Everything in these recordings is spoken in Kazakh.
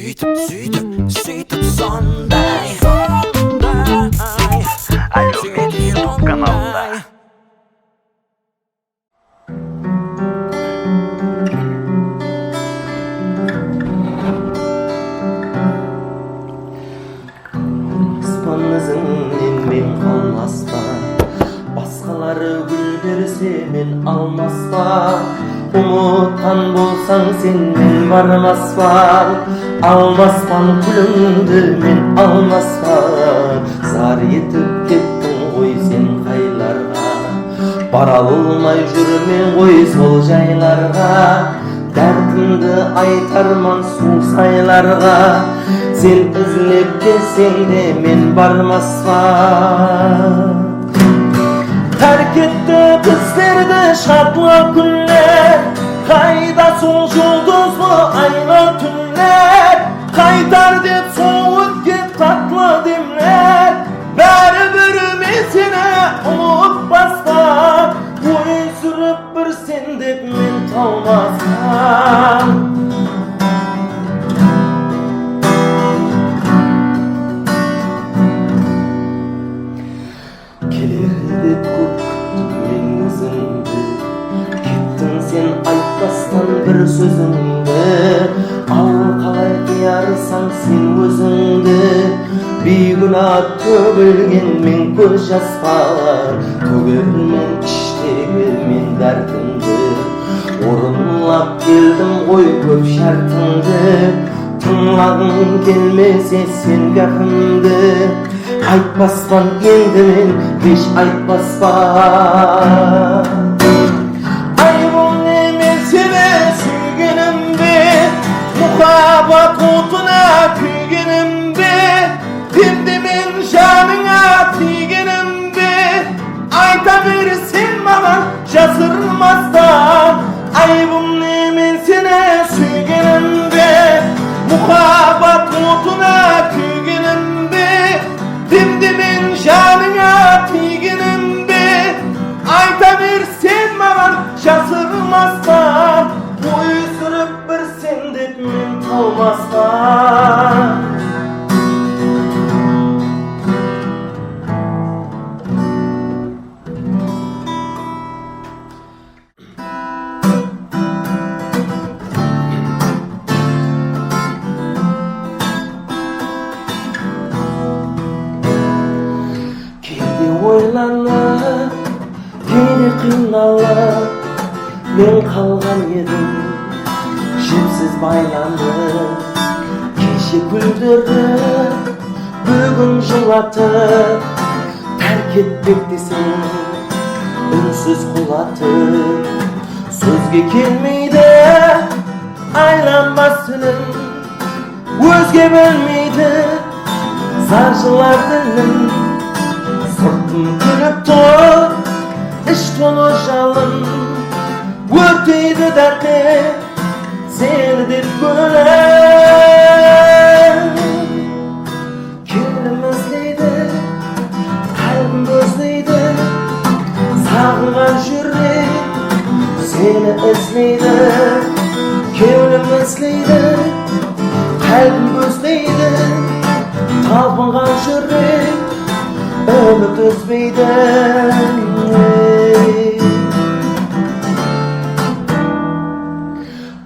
Süйтіп сондай Алюмин YouTube каналында. Аспан ізіңнен мен қалмаспа, басқалары гүл берсе мен алмаспа. Ұмытқан болсаң сен мен бармаспан, алмаспан күліңді мен алмаспан. Зар етіп кеттің ғой сен қайларға, бара алмай жүрмен ғой сол жайларға. Дәртімді айтарман су сайларға, сен ізлеп келсең де мен бармаспан. Terk etti bizlerdi şartlı günler, kayda sol жұлдызлы айлы түнler. Kaytar деп soğuk git tatlı demler, bәрібір мен seni unutmasam. Boyun sürüp bir sen деп мен талмасам. Келер деп көп күттім мен өзіңді, кеттің сен айтпастан бір сөзіңді. Ал қалай қиярсаң сен өзіңді, бейгүнә төгілген мен көз жаспар. Төгермен іштегі мен дәртімді, орынлап келдім ғой көп шартыңды. Тыңлағың келмесе сен гәпімді, айтпаспан енді мен еш айтпаспан. Айбол немен сені сүйгенімде, мұхаббат отына күйгенімде, енді мен жаныңа тигенімде, айта бер сен маған жасырмастан. Айбол немен сені сүйгенімде, мұхаббат отына күйгенімде, şimdi men janыңа тигенімде, айта бер сен маған жасырмастан. Бой сүріп бір сен деп мен талмастан. Ойланып, кейде қиналып, мен қалған едім жіпсіз байланып. Кеше күлдіріп, бүгін жылатып, тәрк етпек десең үнсіз құлатып. Сөзге келмейді айланбас үнім, өзге білмейді зар жылар дінім. Sırtım gülüp dur, iş dolu жалын, өртейді дәрте seni деп gülüm. Kelim özleydi, kalbim özleydi, sağılan жүрек seni özleydi. Kelim özleydi, kalbim özleydi, talpınған жүрек ümit üzmeydi.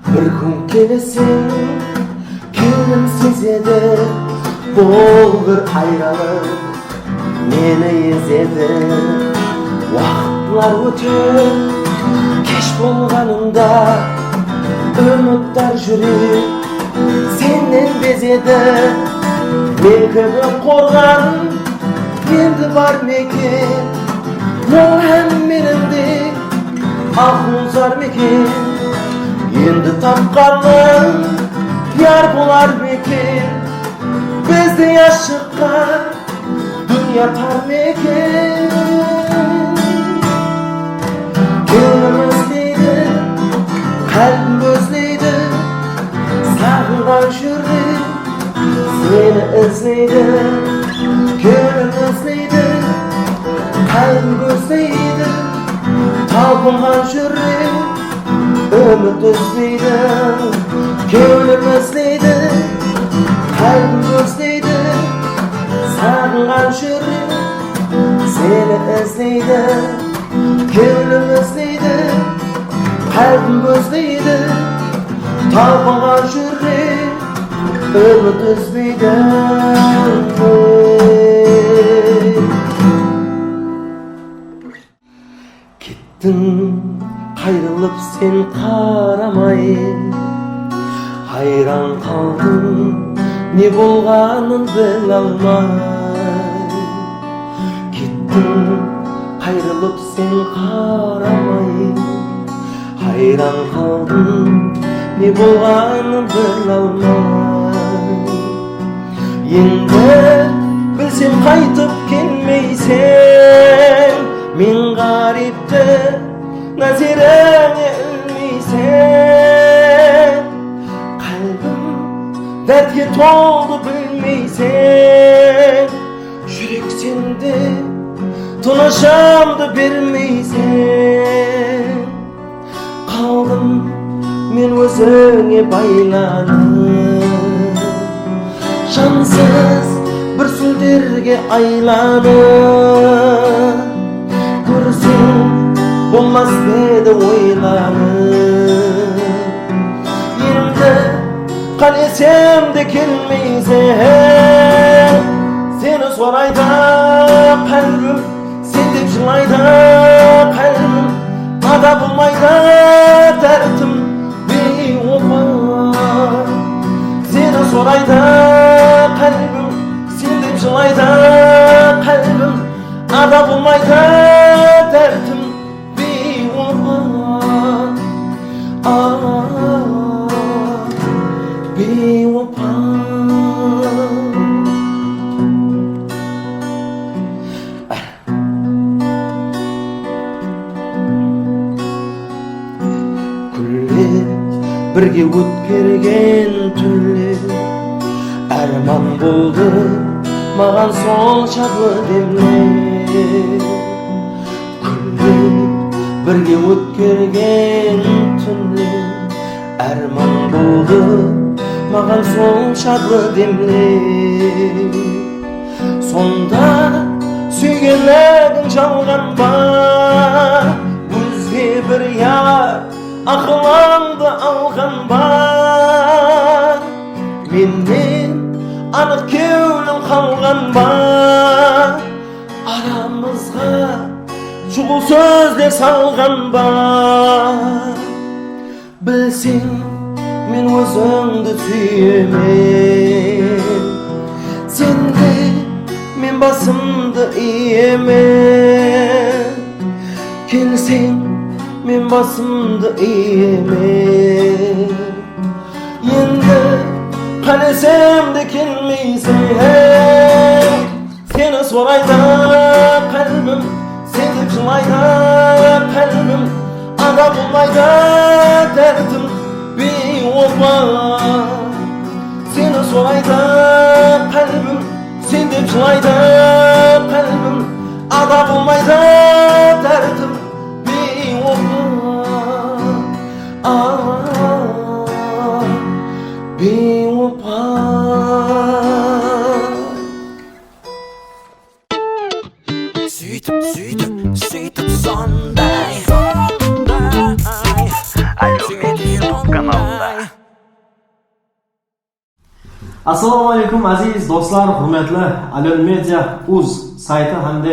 Bir gün kelesin, kelim sezedi, bol bir ayrılık meni ezedi. Vaqtlar ötüp, kech bolganında, ümitler жүрек senden bezedi. Men kibib qo'rgan endi var mekin, ol hem menimdek ahuzar mekin. Endi tapqanim yar bo'lar mekin, bizde yosh chiqqan dunyo tar mekin. Ko'nglim o'zlaydi, qalbim o'zlaydi, sog'ingan жүрек seni izlaydi. Ko'nglim o'zlaydi, qalbim o'zlaydi, talpingan жүрек ümit üzmeydi. Ko'nglim o'zlaydi, kalbim özleydi sağıngan şürri seni özleydi gönlüm özleydi kalbim özleydi tapıgan şürri ümit özleydi gittin ayrılıp sen karamay hayran kaldım ne bolganın bilalmay gittin ayrılıp sen karamay hayran kaldım ne bolganın bilalmay Yende bilsem kaytıp gelmeysen men garipte nazirene ölmeysen kalbim dertge toldu bilmeysen yürek sende tunuşamdı bilmeysen kaldım men özüne baylanıp şansız bir sülderge aylanıp Kursun bulmaz dedi oylanıp Yerimde kalesem de kelmeysen Seni sorayda kalbim Sen de çılayda kalbim Ada bulmayda dertim bir opa Seni sorayda kalbim Sen de çılayda kalbim Ada bulmayda dertim bir opa bir opa Birge o'tkirgen tunlar armon bo'ldi magan sol chadli demlar kunlar birge o'tkirgen tunlar armon bo'ldi magan sol chadli demlar sonda suyganlarning chalgan bar o'zga bir yar Akılanda algan var Menden anık köyüm kalgan var Aramızga çuğul sözler salgan var Bilsin men özüngdi süyemen Sen de men basımdı iyemen Kelsen men basımdı iyime Yende kalesem de kelmeysen Seni sorayda kalbim Seni çılayda kalbim Ada bulmayda derdim bir opa Seni sorayda kalbim Seni çılayda kalbim Ada bulmayda derdim bir opa Süйтіп сондай Алюминий YouTube kanalında. Assalomu alaykum aziz do'stlar, hurmatli alyomedia.uz sayti hamda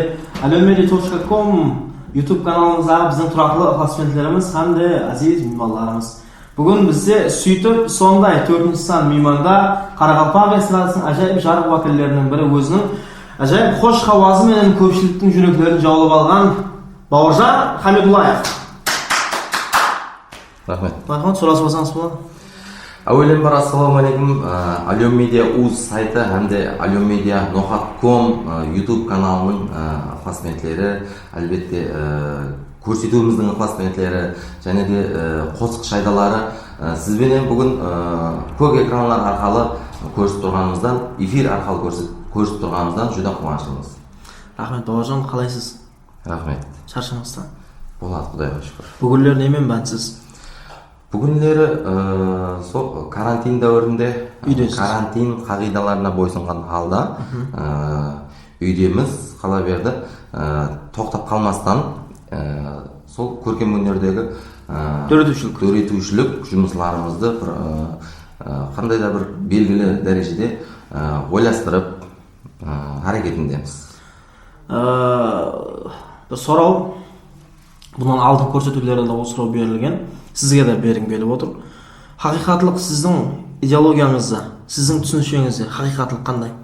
alyomedia.com YouTube kanalimizda bizning turaqli xizmatlarimiz hamda aziz mehmonlarimiz. Bugun bizni Süйтіп сондай 4-san mehmonda Qoraqalpoq estradasining ajoyib sharq vakillarining biri o'zining ajoyib xo'sh havosi bilan ko'pchilikning yuraklarini javob olgan Baurzhan Hamidullayev. Rahmat. Marhamat, so'rasa bo'lsangiz bo'ladi. Avvalambor assalomu alaykum. Alyomedia.uz sayti hamda alyomedia.com YouTube kanalining xizmatlari, albatta ko'rsatuvimizning xizmatlari, yanada qo'shiq shaydalari siz bilan bugun ko'k ekranlar orqali ko'rsatib turganimizdan, efir orqali ko'rsatib turganimizdan juda quvonchlimiz. Rahmat, Baurzhan, qalaysiz? Rahmat. Charchamasdan. Bo'ladi, Xudoga shukr. Bugunlar nemen bandsiz? Бүгінлері сол карантин дәуірінде Үйдесіз. карантин қағидаларына бойсынған халда үйдеміз қала берді. Тоқтап қалмастан сол көркем өнердегі дөретушілік жұмысларымызды қандай да бір белгілі дәрежеде ойластырып әрекетіндеміз. Bir сұрау, бұның алдын көрсетулерінде ол сұрау берілген, сізге де берің беліп отыр. Хақиқатлық сіздің идеологияңызды, сіздің түсінішіңізде хақиқатлық қандай?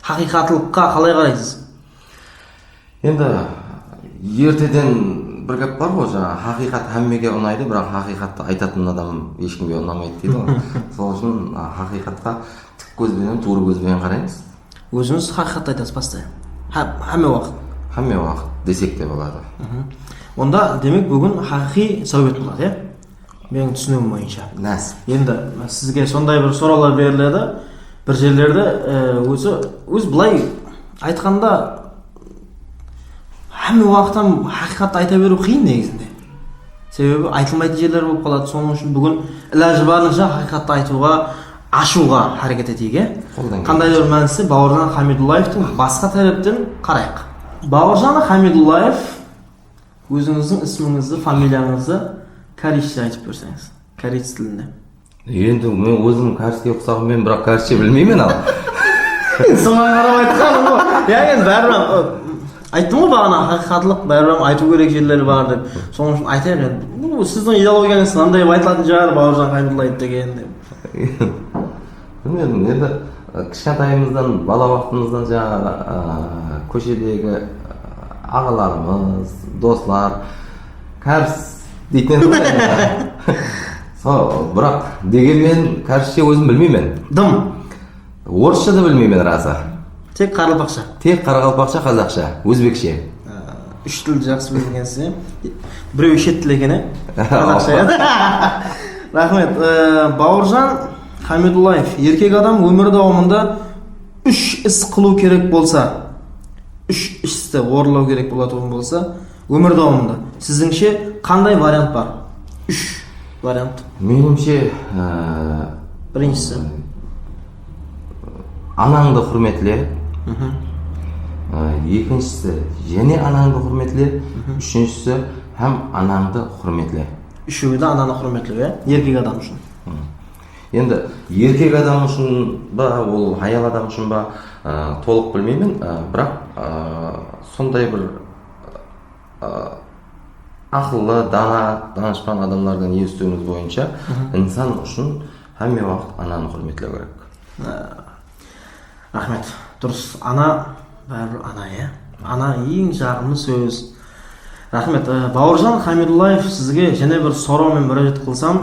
Хақиқатлыққа қалай қарайсыз? Енді ертеден бір гәп бар ғой, жаңа хақиқат әммеге ұнайды, бірақ хақиқатты айтатын адам ешкімге ұнамайды дейді ғой. Сол үшін хақиқатқа тік көзбен, тура көзбен қараймыз. Өзіңіз хақиқатты айтасыз постоянно. Әмме уақыт. Әмме уақыт десек те болады. Онда демек бүгін хақиқи совет болады, иә? Менің түсінуім бойынша. Нәс. Енді сізге сондай бір сұраулар беріледі, бір жерлерде өз былай айтқанда әмме уақыттан хақиқатты айта беру қиын негізінде. Себебі айтылмайтын жерлер болып қалады. Соның үшін бүгін ілажы барынша хақиқатты айтуға, ашуға әрекет етейік. Қандайда бір мәнісі Бауыржан Хамидуллаевтың басқа тараптан қарайық. Бауыржан Хамидуллаев, өзіңіздің ісміңізді, фамилияңызды корейше айтып берсеңіз. Корейш тілінде. Енді мен өзім кәріске ұқсағанмен, бірақ кәрісше білмеймін ал. Соған қарап айтқан ғой. Яғни бәрібір айттым ғой бағана, хақиқатлық бәрібір айту керек жерлері бар деп. Соның үшін айтайық енді. Бұл сіздің идеологияңыз қандай айтылатын шығар Бауыржан Хамидуллаев деген деп. Білмедім, енді кішкентайымыздан, бала уақытымыздан жаңағы көшедегі ағаларымыз, достар, кәріс дейтін бірақ дегенмен кәрісше өзім білмеймін. Дым. Орысша да білмеймін разы. Тек қарақалпақша. Тек қарақалпақша, қазақша, өзбекше. Үш тілді жақсы білгенсіз. Біреу шет тіл екен, қазақша. Рахмет. Бауыржан Хамидуллаев, еркек адам өмір дауымында үш іс қылу керек болса, үш істі орындау керек болатын болса, өмір дауымында сізіңше қандай вариант бар? Үш вариант. Меніңше Біріншісі анаңды құрметле. Екіншісі және анаңды құрметле. Үшіншісі һәм анаңды құрметле. Үшеуі де ананы құрметлеу, еркек адам үшін. Енді еркек адам үшін ба, ол аял адам үшін ба, толық білмеймін, бірақ сондай бір ақыллы, данышпан адамдардан естуіміз бойынша инсан үшін әмме уақыт ананы құрметлеу керек. Рахмет. Дұрыс. Ана бәрібір ана, ана ең жағымды сөз. Рахмет. Бауыржан Хамидуллаев, сізге және бір сұраумен müracaat қылсам,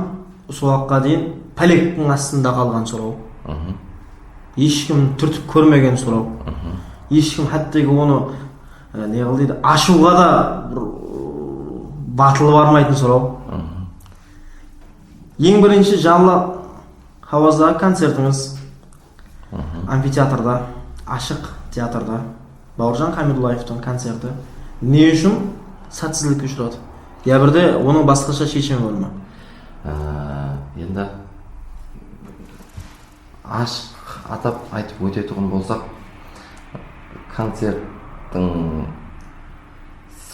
осы уақытқа дейін пәлектің астында қалған сұрау. Ешкім түртіп көрмеген сұрау. Ешкім хәттегі оны не қыл дейді, ашуға да батылы бармайтын сұрау. Ең бірінші жанлы Хауаздағы концертіңіз амфитеатрда, ашық театрда Бауыржан Хамидуллаевтың концерті не үшін сәтсіздікке ұшырады? Я бірде оның басқаша шешімі бар ма? Енді ашық атап айтып өтетұғын болсақ, концерттің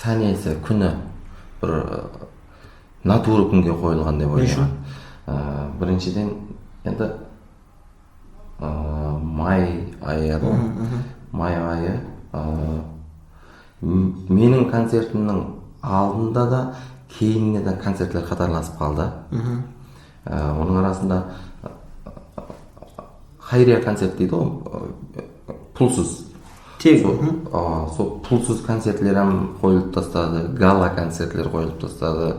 сәнесі күні бір натуры күнге қойылған деп ойлаймын. Біріншіден енді май айы, май айы менің концертімнің алдында да кейінне де концертлер қатарласып қалды. Оның арасында хайрия концерт дейді ғой, пулсыз. Сол пулсыз концертлер қойылып тастады, гала концертлер қойылып тастады.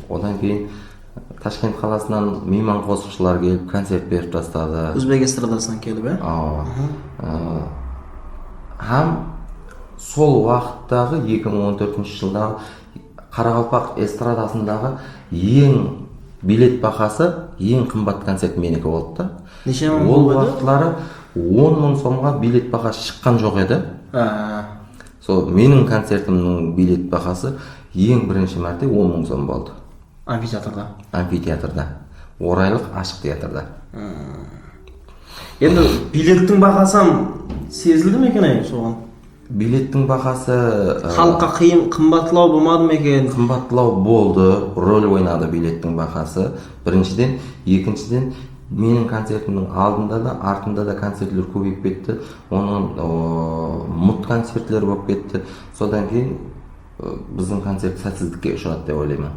Одан кейін Ташкент қаласынан мейман қосықшылар келіп концерт беріп тастады. Өзбек эстрадасынан келіп, Һәм сол уақыттағы 2014 жылдағы Қарақалпақ эстрадасындағы ең билет бағасы ең қымбат концерт менікі болды да. Неше мың ол болды? уақытлары 10 мың сомға билет бағасы шыққан жоқ еді. Сол менің концертімнің билет бағасы ең бірінші мәрте 10.000 сом болды. Амфитеатрда. Амфитеатрда. Орайлық ашық театрда. Енді билеттің бағасам сезілді ме екен соған? Билеттің бағасы Халыққа қиын қымбатлау болмады ма екен? қымбатлау болды, рөл ойнады билеттің бағасы. Біріншіден, екіншіден менің концертімнің алдында да, артында да концертлер көбейіп кетті. Оның мұт концертлер болып кетті. Содан кейін біздің концерт сәтсіздікке ұшырады деп ойлаймын.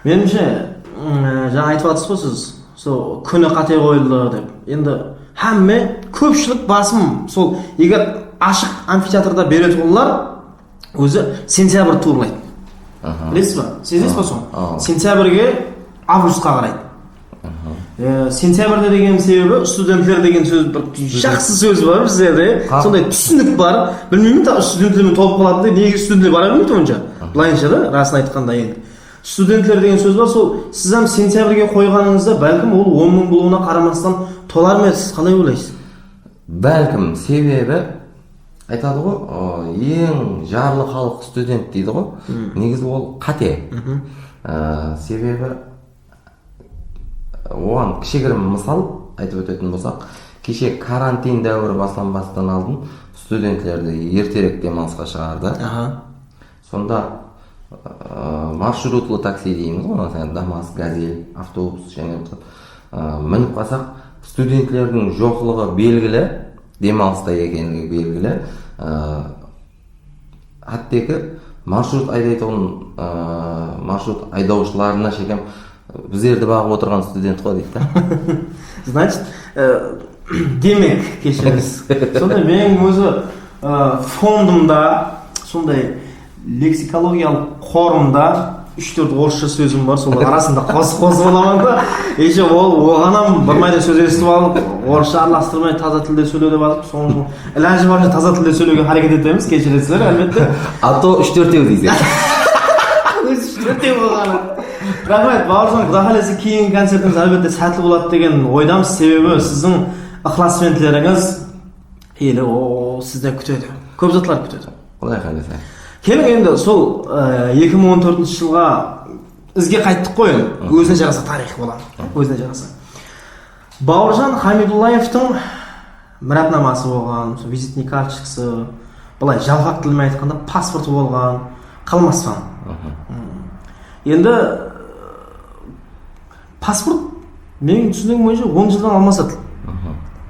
Меніңше, жаңа айтып жатсыз ғой сіз, сол күні қате қойылды деп. Енді һәмме көпшілік басым сол егер ашық амфитеатрда беретін олар өзі сентябрь турлайды. Білесіз ба? Сезесіз ба соны? Сентябрьге августқа қарайды. Сентябрьде деген себебі студенттер деген сөз бір жақсы сөз бар біздерде. Сондай түсінік бар. Білмеймін, студенттермен толып қалатындай. Неге студенттер бара бермейді онша? Былайынша да, расын айтқанда енді. Студенттер деген сөз бар, сол сіз hem сентябрьге қойғаныңызда бәлкім ол 10.000 болуына қарамастан толар ма еді? Сіз қалай ойлайсыз? Бәлкім, себебі айтады ғой, ең жарлы халық студент дейді ғой. Негізі ол қате. Себебі оған кішігірім мысал айтып өтетін болсақ, кеше карантин дәуірі бастан алдын студенттерді ертерек демалысқа шығарды. Сонда маршрутлы такси дейміз ғой, ДАМАЗ, Газель, автобус және мініп қалсақ, студенттердің жоқлығы белгілі, демалыста екендігі белгілі. Әттекі маршрут айдаушыларына шекем, біздерді бағып отырған студент қой дейді. Значит, демек кешіріңіз. Сондай менің өзі фондымда, сондай лексикологиялық қорымда 3-4 орысша сөзім бар, сол арасында қосып аламын да. Еше ол оғанам бір майда сөз естіп алып, орысша араластырмай таза тілде сөйлеу деп алып, соңғы іләжі барынша таза тілде сөйлеуге харекет етеміз, кешіресіздер, әлбетте. А то 3-4 дейсіз. 3-4 болғаны. Рахмет, Бауыржан, Құда қаласа кейінгі концертіңіз әлбетте сәтті болады деген ойдамыз, себебі сіздің ықыласменділеріңіз елі сізден күтеді. Көп затлар күтеді. Құдай қаласа. Келің енді сол 2014 жылға ізге қайттық қой, өзіне жараса тарихы болады, өзіне жараса. Бауыржан Хамидуллаевтың мұратнамасы болған, визитный карточкасы, былай жалғақ тілмен айтқанда паспорты болған, Қалмаспан. Енді паспорт менің түсінігім бойынша 10 жылдан алмасады.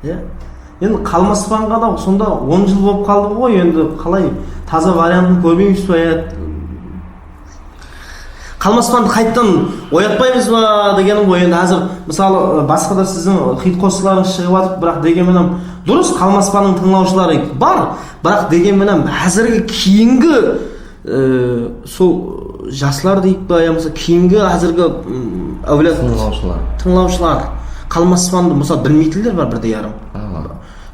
Енді Қалмаспанға да сонда 10 жыл болып қалды ғой, енді қалай таза вариантын көрмейміз ба? Қалмаспанды қайттан оятпаймыз ба дегенім ғой. Енді әзір мысалы басқа да сіздің хит қосыларыңыз шығып жатып, бірақ дегенменен дұрыс Қалмаспанның тыңлаушылары бар, бірақ дегенменен әзіргі кейінгі сол жаслар дейік па, болмаса кейінгі әзіргі әулет тыңлаушылар Қалмаспанды мысалы білмейтіндер бар бірде ярым.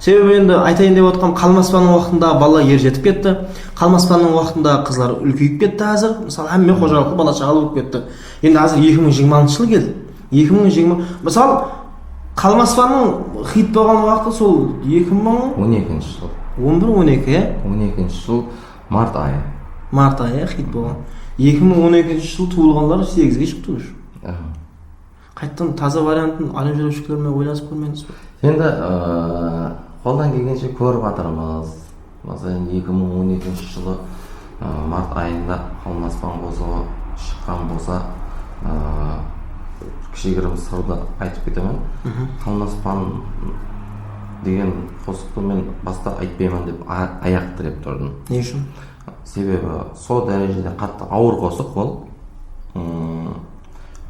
Себебі енді айтайын деп отқам, Қалмаспанның уақытында бала ер жетіп кетті, Қалмаспанның уақытында қызлар үлкейіп кетті әзір, мысалы әмме қожалыққа бала шағалы болып кетті. Енді әзір 2020 жыл келді. 2020, мысалы Қалмаспанның хит болған уақыты сол 2012 жыл. 11-12, 12 жыл март айы. Март айы хит болған. 2012 жыл туылғанлар 8-ге шықты už. Қайттан таза вариантын алып жүрушілермен ойласып көрмеңіз бе? Енді қолдан келгенше көріп жатырмыз. Мәселен 2012 жылы март айында Қалмаспан қосылы шыққан болса, кішігірім сырды айтып кетемін. Қалмаспан деген қосықты мен баста айтпаймын деп аяқ тіреп тұрдым. Не үшін? Себебі сол дәрежеде қатты ауыр қосық ол.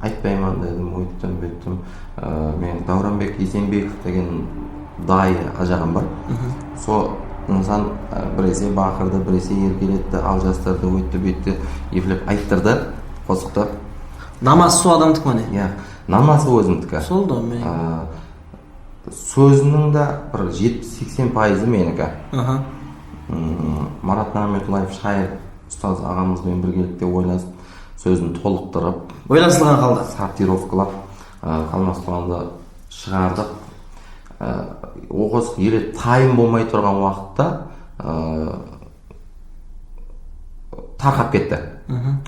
Айтпаймын дедім, өттім, бөттім. Мен Дауранбек Есенбеков деген дайы ажағым бар. Сол инсан біресе бақырды, біресе еркелетті, ал жастарды өтті, бөтті, ефіліп айттырды қосықты. Намаз сол адамдық ма не? Намазы өзімдікі. Сол да мен. Сөзінің да бір 70-80% менікі. Марат Нағметұллаев шайыр ұстаз ағамызбен біргелікте ойласып, сөзін толықтырып, ойласылған қалды. Сортировкалап, Қалмаспанды шығардық. Оғыз еле тайым болмай тұрған уақытта тарқап кетті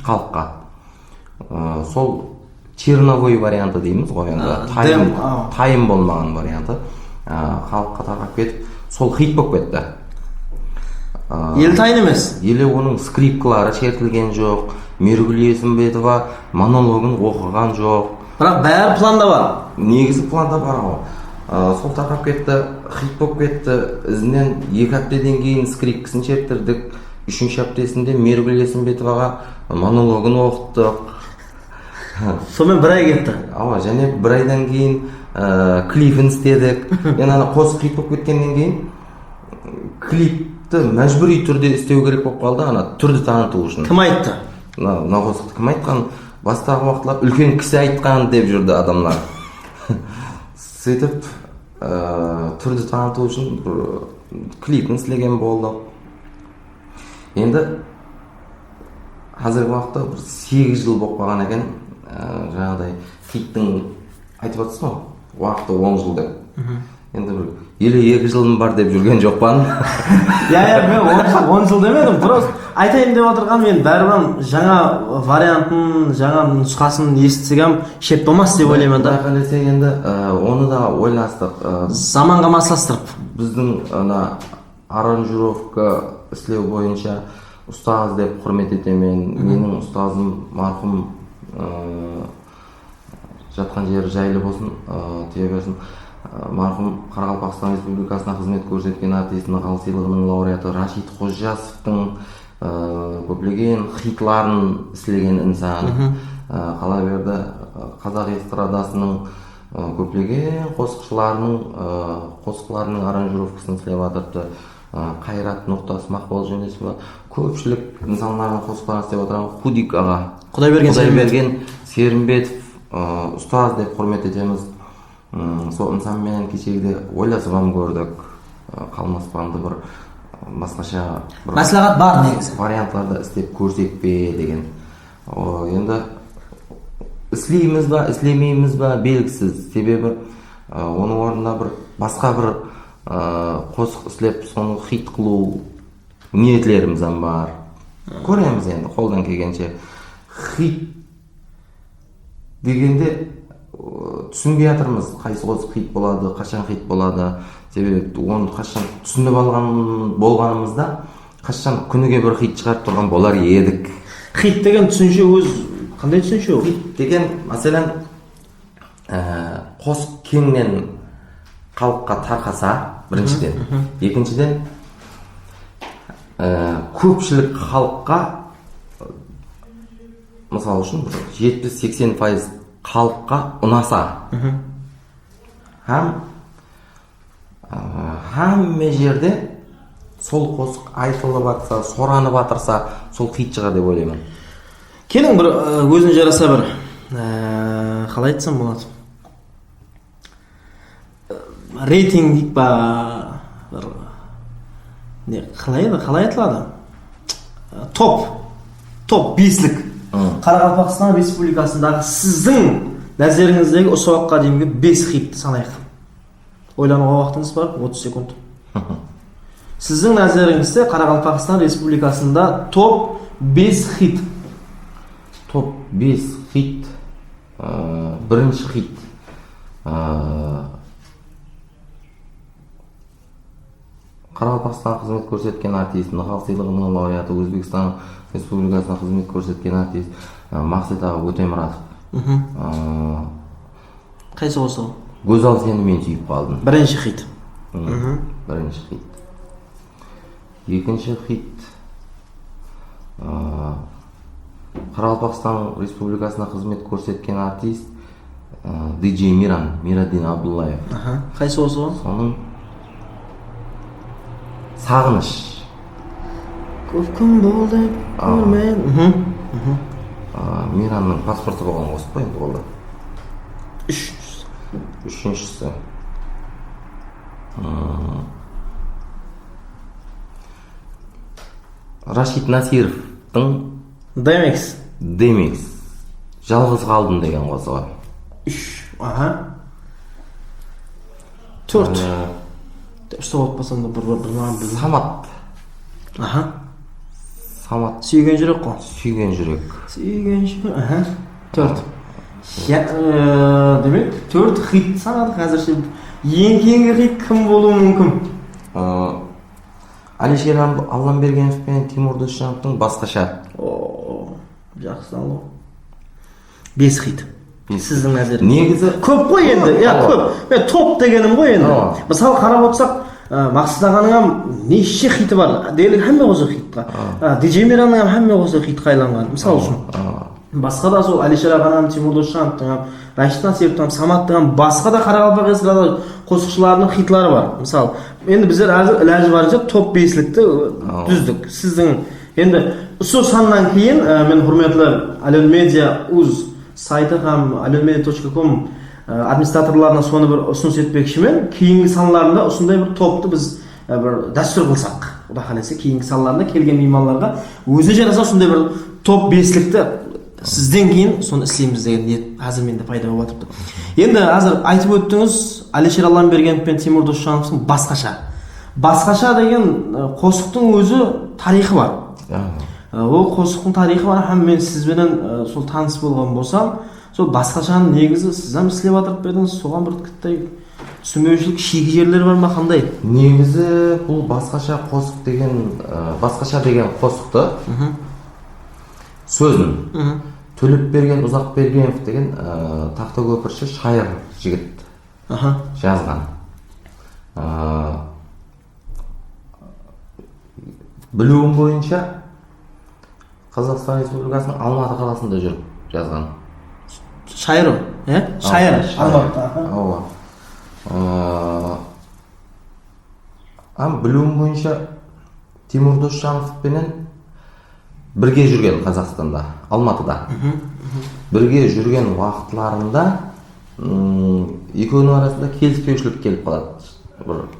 халыққа. Сол черновой варианты дейміз ғой енді, тайым болмаған варианты халыққа тарқап кетіп, сол хит болып кетті. Ел тайын емес. Елі оның скрипкалары шертілген жоқ, Мергүл Есімбетова монологын оқыған жоқ. Бірақ бәрі планда бар. Негізі планда бар ғой. Сол тарқап кетті, хит болып кетті. Ізінен 2 аптадан кейін скрипкасын шерттірдік. 3-ші аптасында Мергүл Есімбетоваға монологын оқыттық. Сонымен 1 ай кетті. Және 1 айдан кейін клипін істедік. Ана қос хит болып кеткеннен кейін клипті мәжбүри түрде істеу керек болып қалды, ана түрді таныту үшін. Кім айтты? Нағосықты кім айтқан? Бастағы уақытлар үлкен кісі айтқан деп жүрді адамлар. Сөйтіп түрді таныту үшін клипін істеген болды. Енді қазіргі уақытта 8 жыл болып қалған екен, жаңағыдай хиттің айтып жатсың ғой, уақыты 10 жыл деп. Енді бір 52 жылым бар деп жүрген жоқпан. Мен 10 жыл демедім, просто айтайын деп отырған мен бәрібір жаңа вариантын, жаңа нұсқасын естісем шеп болмас деп ойлаймын да. Енді оны да ойластық. Заманға масластырып. Біздің аранжировка істеу бойынша ұстаз деп құрмет етемін. Менің ұстазым марқұм жатқан жері жайлы болсын, тие берсін. Марқұм Қарақалпақстан Республикасына қызмет көрсеткен артистінің халық сыйлығының лауреаты Рашид Қожасовтың көптеген хитларын істеген инсан. Қала берді қазақ эстрадасының көптеген қосқыларының аранжировкасын істеп жатырды. Қайрат Нұртас, Мақпал Жөнесова, көпшілік нысанлардың қосқыларын істеп отырған. Худик аға, Құдайберген Серімбетов ұстаз деп құрмет етеміз. Сол нысанмен кешегіде ойласып көрдік. Қалмаспанды бір басқаша мәслихат бар негізі. Вариантларды істеп көрсек пе деген. Енді істейміз ба, істемейміз ба белгісіз. Себебі оның орнына бір басқа бір қосық істеп соны хит қылу ниетлеріміз бар. Көреміз енді қолдан келгенше. Хит дегенде түсінбей жатырмыз, қайсы қосық хит болады, қашан хит болады. Себебі оны қашан түсініп алған болғанымызда қашан күніге бір хит шығарып тұрған болар едік. Хит деген түсінше өз қандай түсінше ол? Хит деген мәселен қосық кеңнен халыққа тарқаса, біріншіден. Екіншіден көпшілік халыққа, мысалы үшін 70-80% халыққа ұнаса, һәмме жерде сол қосық айтылып жатса, соранып жатырса, сол хит шығар деп ойлаймын. Келің бір өзіне жараса бір қалай айтсам болады? Рейтинг дейік ба, қалай айтылады? Топ 5-лік Қарақалпақстан Республикасындағы сіздің нәзеріңіздегі осы уақытқа дейінгі 5 хитті санайық. Ойлануға уақытыңыз бар, 30 секунд. Сіздің нәзеріңізде Қарақалпақстан Республикасында топ 5 хит. Топ 5 хит. Бірінші хит. Қарақалпақстан қызмет көрсеткен артист, халық сыйлығының лауреаты, Өзбекстан Республикасына қызмет көрсеткен артист Мақсат аға Өтемұратов. Қайсы осы? Гөзал сені мен сүйіп қалдым. Бірінші хит. Бірінші хит. Екінші хит. Қарақалпақстан Республикасына қызмет көрсеткен артист диджей Мирадин Абдуллаев. Қайсы осы? Соның Сағыныш. Көп күн болды көрмен. Миранның паспорты болған қосып қой енді болды. Үшіншісі. Рашид Насировтың Демикс. Жалғыз қалдым деген қосығы. 3. 4. Үсті отпасам да бір Самат. Самат Сүйген жүрек қой. сүйген жүрек. Сүйген жүрек. Аха. 4. Демек 4 хит санадық қазірше. Ең кейінгі хит кім болуы мүмкін? Алишер Алламбергенов пен Тимур Досжановтың басқаша. Жақсы алу. 5 хит. Сіздің назарыңызда. Негізі көп қой енді. Көп. Мен топ дегенім ғой енді. Мысалы қарап отырсақ, Мақсат ағаның неше хиті бар. Дерлік әмме қосы хитқа. DJ Мираның әмме қосы хитқа айланған. Мысалы үшін. Басқа да сол Алишер ағаның, Тимур Досжановтың, Рашид Насиповтың, Саматтың, басқа да Қарақалпақ эстрада қосықшыларының хитлары бар. Мысалы, енді біздер әлі барынша топ 5-лікті дүздік. Сіздің енді сол саннан кейін мен құрметлі Ален Медиа УЗ сайты һәм alonmedia.com администраторларына соны бір ұсыныс етпекшімен, кейінгі саналарында осындай бір топты біз бір дәстүр қылсақ. Құда қаласа кейінгі саналарында келген меймандарға өзі жараса сондай бір топ 5-лікті сізден кейін соны істейміз деген ниет қазір менде пайда болып жатырды. Енді қазір айтып өттіңіз, Алишер Алламбергенов пен Тимур Досжановтың басқаша. Басқаша деген қосықтың өзі тарихы бар. Ол қосықтың тарихы бар һәм мен сізбенен сол таныс болған болсам, сол басқашаның негізі сіз һәм істеп жатырып бердіңіз, соған бір кіттай түсінбеушілік шигі жерлер бар ма, қандай? Негізі бұл басқаша қосық деген қосықты сөзін Төлепберген Ұзақбергенов деген Тақтакөпірші шайыр жігіт жазған. Білуім бойынша Қазақстан Республикасының Алматы қаласында жүріп жазған. Шайыр, шайыр Алматыда. Білуім бойынша Тимур Досжановпенен бірге жүрген Қазақстанда, Алматыда. Бірге жүрген уақытларында екеуінің арасында келіспеушілік келіп қалады.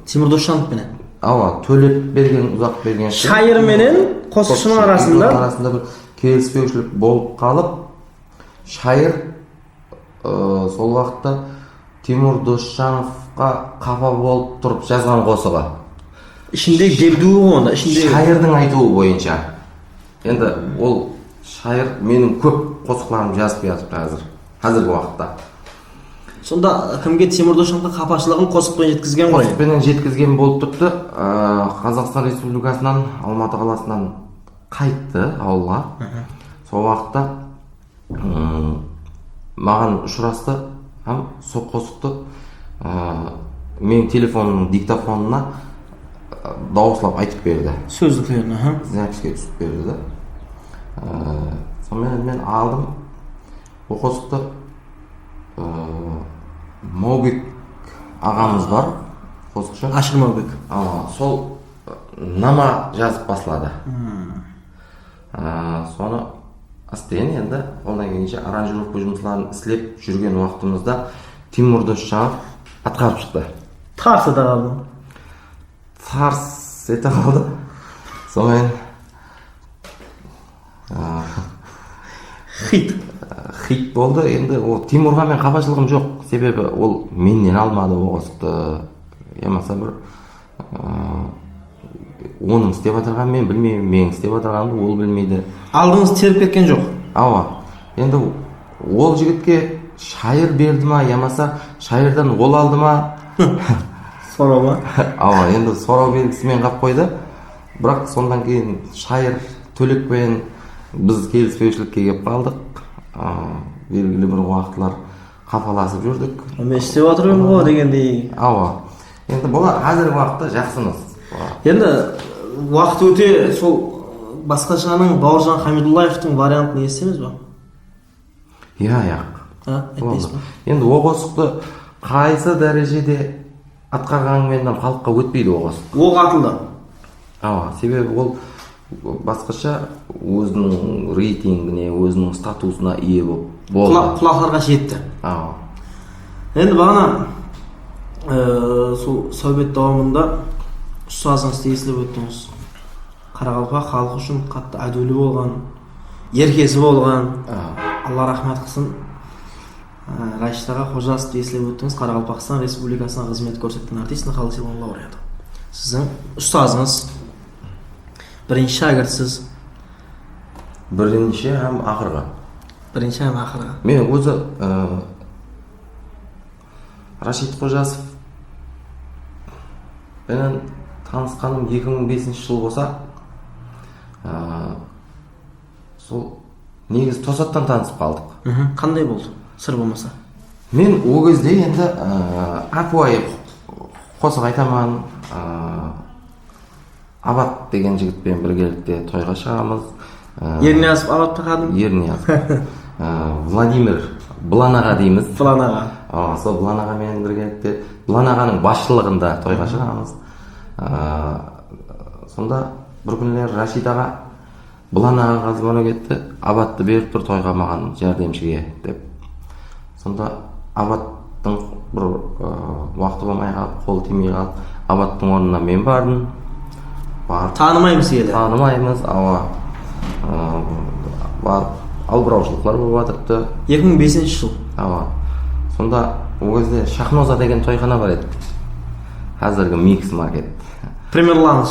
Тимур Досжановпенен. Төлепберген Ұзақберген шайыр менен қосықшының арасында бір келіспеушілік болып қалып, шайыр сол уақытта Тимур Досжановқа қапа болып тұрып жазған қосығы. Ішіндегі дебдуы онда, шайырдың айтуы бойынша. Енді ол шайыр менің көп қосықларым жазып жатыр қазіргі уақытта. Сонда кімге Тимур Досжановқа қапашылығын қосықпен жеткізген ғой? Қосықпен жеткізген болып тұрды. Қазақстан Республикасынан Алматы қаласынан қайтты ауылға. Сол уақытта маған ұшырасты һәм сол қосықты менің телефонымның диктофонына дауыслап айтып берді. Сөздіктерін, записке түсіп берді. Сонымен мен алдым бұл қосықты. Маубек ағамыз бар, қосықшы. Ашыр Маубек. Сол нама жазып басылады. Соны астен енді қолдан келгенше аранжировка жұмыстарын істеп жүрген уақытымызда Тимур Досжанов атқарып шықты. Тарс ете қалды. Тарс ете қалды. Сонымен хит болды. Енді Тимурға мен қапашылығым жоқ. Себебі ол менен алмады ол қосықты. Емаса бір оның істеп отырған мен білмеймін, мен істеп отырғанымды ол білмейді. Алдыңыз теріп кеткен жоқ? Енді ол жігітке шайыр берді ма, емаса шайырдан ол алды ма? Сорау ма? Енді сорау белгісімен қап қойды. Бірақ сондан кейін шайыр Төлекпен біз келіспеушілікке келіп қалдық. Белгілі бір уақытлар қапаласып жүрдік. Мен істеп отырмын ғой дегендей. Енді болар, қазіргі уақытта жақсымыз. Енді уақыт өте сол басқашаның Бауыржан Хамидуллаевтың вариантын естеміз ба? Айтпайсыз ба? Енді о қосықты қайсы дәрежеде атқарғаныңмен халыққа өтпейді о қосық. Оқ атылды. Себебі ол басқаша өзінің рейтингіне, өзінің статусына ие болды. Құлақтарға жетті. Енді бағана сол сөйбет давамында ұстазыңыз тесіліп өттіңіз. Қарақалпақ халқы үшін қатты әділі болған, еркесі болған, Алла рахмет қылсын. Рашид аға Қожасов тесіліп өттіңіз. Қарақалпақстан Республикасына қызмет көрсеткен артист, Нақалы Силон лауреаты. Сіздің ұстазыңыз, бірінші шәкіртсіз. Birinchi ham oxirgi. Birinchi ham oxirgi. Men o'zi Rashid Qo'jasov bilan tanışqanim 2005-yil bo'lsa, сол негіз тосаттан танысып қалдық. Qanday bo'ldi? Sir bo'lmasa. Men o кезде енді апуай қосық айтаман, Абат деген жігітпен біргелікте тойға шығамыз. Ерниязов Абат тақадым? Ерниязов. Владимир Бланаға дейміз. Бланаға. Сол Бланағамен біргелікте Бланағаның басшылығында тойға шығамыз. Сонда бір күнлер Рашид аға Бланағаға звонок етті, Абатты беріп тұр тойға маған жәрдемшіге деп. Сонда Абаттың бір уақыты болмай қалып, қол тимей қалып, Абаттың орнына мен бардым. Танымаймыз еді. Танымаймыз, барып албыраушылықтар болып жатыпты. 2005-жыл. Сонда о кезде Шахноза деген тойхана бар еді. Қазіргі Микс маркет. Премьер ланш.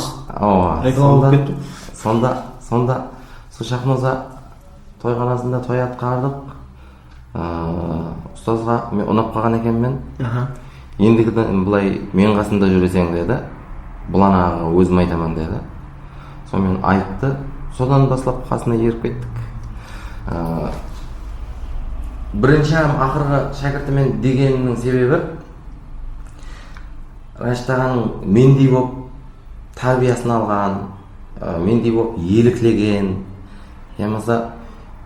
Реклама болып кетті. Сонда сол Шахноза тойханасында той атқардық. Ұстазға мен ұнап қалған екенмін. Ендігіден былай мен қасында жүресең деді. Бланаға өзім айтаман деді. Сонымен айтты. Содан бастап қасына еріп кеттік. Бірінші ақырғы шәкіртімен дегеннің себебі Рашид ағаның мендей боп тәрбиесін алған, мендей боп еліклеген, ямаса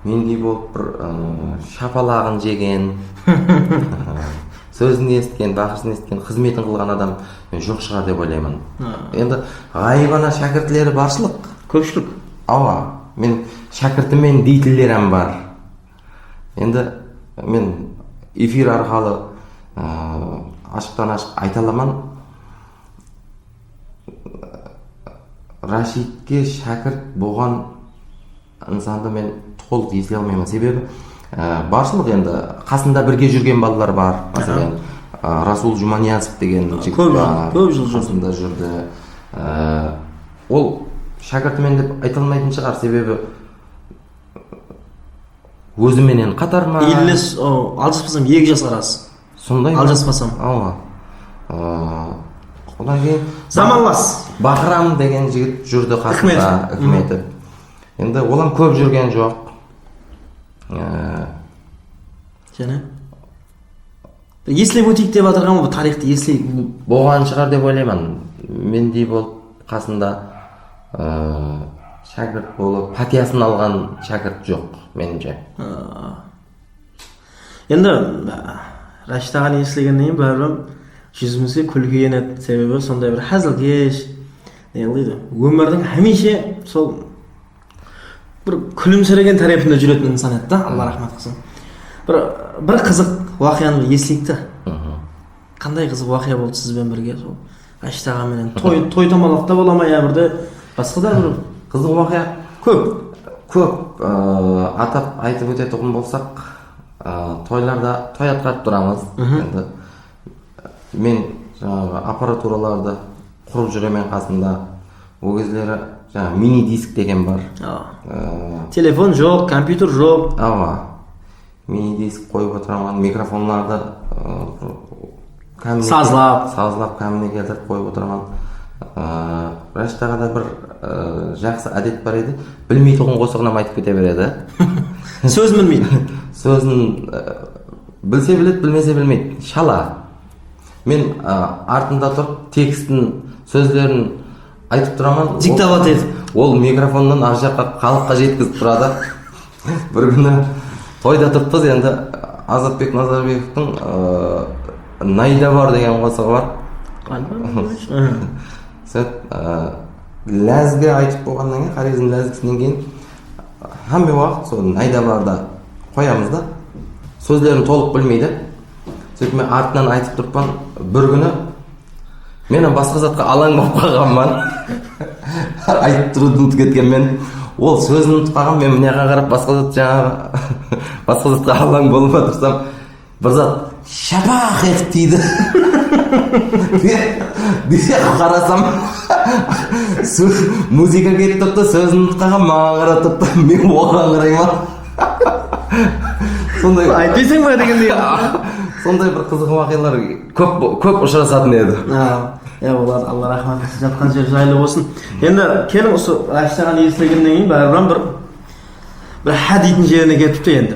мендей боп бір шапалағын жеген, сөзін естіген, бақырсын естіген, қызметін қылған адам жоқ шығар деп ойлаймын. Енді ғайбана шәкіртлері баршылық. Көпшілік. Мен шәкіртімен дейтілерім бар. Енді мен эфир арқалы ашықтан ашық айта аламын. Рашидке шәкірт болған инсанды мен толық есе алмаймын. Себебі баршылық енді қасында бірге жүрген балалар бар. Мәселен, Расул Жуманиязов деген жігіт бар. Көп жыл қасында жүрді. Ол шәкіртімен деп айта алмайтын шығар, себебі өзіменен қатар ма? Елес, алжаспасам 2 жас арасы. Сондай ма? Алжаспасам. Одан кейін Заманлас. Бахрам деген жігіт жүрді қасында, үкіметі. Енді олам көп жүрген жоқ. Және? Еслеп өтейік деп атырған бұл тарихты еслейік. Болған шығар деп ойлаймын. Мендей болып қасында шәкірт болып, пәтиясын алған шәкірт жоқ, меніңше. Енді Рашид ағаны естілгеннен кейін бәрібір жүзімізге күлкі енеді. Себебі сондай бір хәзілкеш, өмірдің хәмеше сол бір күлімсіреген тарапында жүретін инсан еді да, Алла рахмат қылсын. Бір қызық уақияны естілейік та. Қандай қызық уақия болды сізбен бірге сол Рашид ағаменен той томалақта бола ма, я бірде басқа да бір қызық уақия көп атап айтып өтетін болсақ, тойларда той атқарып тұрамыз. Енді мен жаңағы аппаратураларды құрып жүремен қасында. Ол кездері жаңағы мини-диск деген бар. Телефон жоқ, компьютер жоқ. Мини-диск қойып отырамын, микрофонларды сазлап кәміне келтіріп қойып отырамын. Рашид ағада бір жақсы әдет бар еді, білмейтұғын қосығынан айтып кете береді. Сөзін білмейді. Сөзін білсе біледі, білмесе білмейді. Шала. Мен артында тұрып текстін, сөздерін айтып тұрамын. Диктовать етіп. Ол микрофоннан ар жаққа халыққа жеткізіп тұрады. Бір күні тойда тұрыппыз, енді Азатбек Назарбековтың Найда бар деген қосығы бар. Ләзгі айтып болғаннан кейін, Қарездің ләзгісінен кейін һәмме уақыт сол Найда барда қоямыз да. Сөздерін толық білмейді. Сөйтіп мен артынан айтып тұрпан, бір күні мен басқа затқа алаң болып қалғанмын. Айтып тұруды ұмытып кеткенмен, ол сөзін ұмытып қалған, мен мынаға қарап басқа затқа алаң болып отырсам, бір зат шапақ етіп тиді. Десе қарасам, Muzika ketib turibdi, so'zni tutqagan manga qarab turibdi. Men oған qarayman. Сондай айтпайсың ба дегендей. Сондай бір қызық вақиғалар көп ұшырасатын еді. Олар Алла рахмат жатқан жер жайлы болсын. Енді келің осы Рашидаған естілгеннен кейін бәрібір бір ха дейтін жеріне кетіпті енді.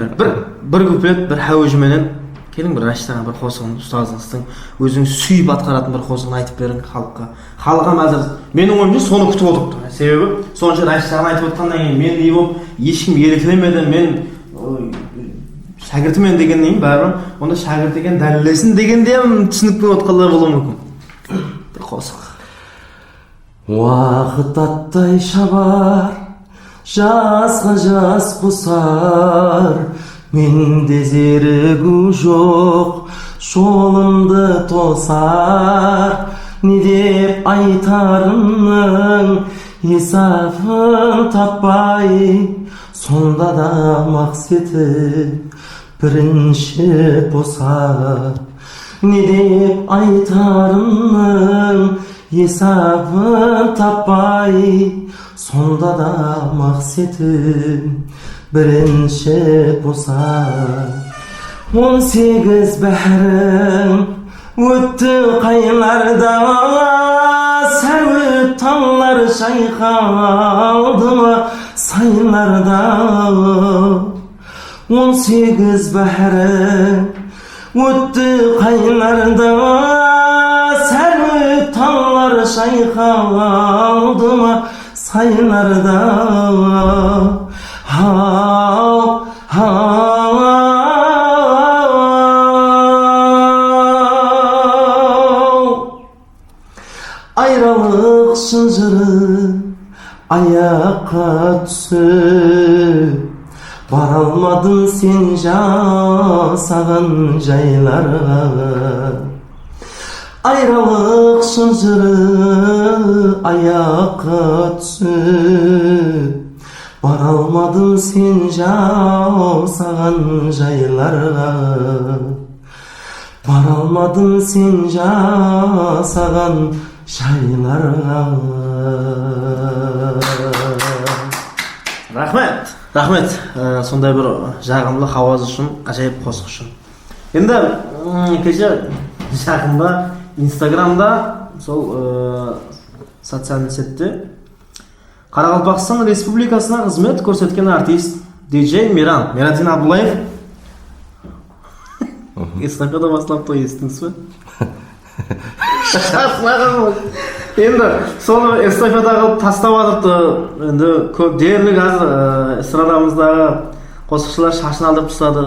Бір куплет, бір хәуежіменен келің бір Рашидаған бір қосығын ұстазыңыздың өзің сүйіп атқаратын бір қосығын айтып берің халыққа. Халыққа қазір менің ойымша соны күтіп отырыпты. Себебі сонша Рашидаған айтып отқаннан кейін мен не болып ешкім еліктемеді, мен шәкіртімен дегеннен кейін бәрібір онда шәкірт деген дәлелесін дегенде түсінікпен отқандар болуы мүмкін. Бір қосық. Уақыт аттай шабар, жасқа жас қосар, менде зерігу жоқ, жолымды тосар. Не деп айтарымның есабын таппай, сонда да мақсеті бірінші босар. Не деп айтарымның есабын таппай, сонда да мақсетім бірінші босар. 18 бәрің өтті қайларда, сәуіп таңлар шайқалды ма сайларда. 18 бәрің өтті қайларда, сәуіп таңлар шайқалды ма сайларда. Айралық шынжыры аяққа түсіп, бара алмадың сен жасаған жайларға. Айралық шынжыры аяққа түсіп, бара алмадың сен жасаған жайларға. Бара алмадың сен жасаған жайларға. Рахмет. Сондай бір жағымлы хауаз үшін, ғажайып қосық үшін. Енді кеше жақында Инстаграмда сол социальный сетте Қарақалпақстан Республикасына қызмет көрсеткен артист диджей Мирадин Абдуллаев эстафета бастап той естіңіз бе? Енді соны эстафета қылып тастап жатыпты. Енді көп дерлік қазір эстрадамыздағы қосықшылар шашын алдырып тастады.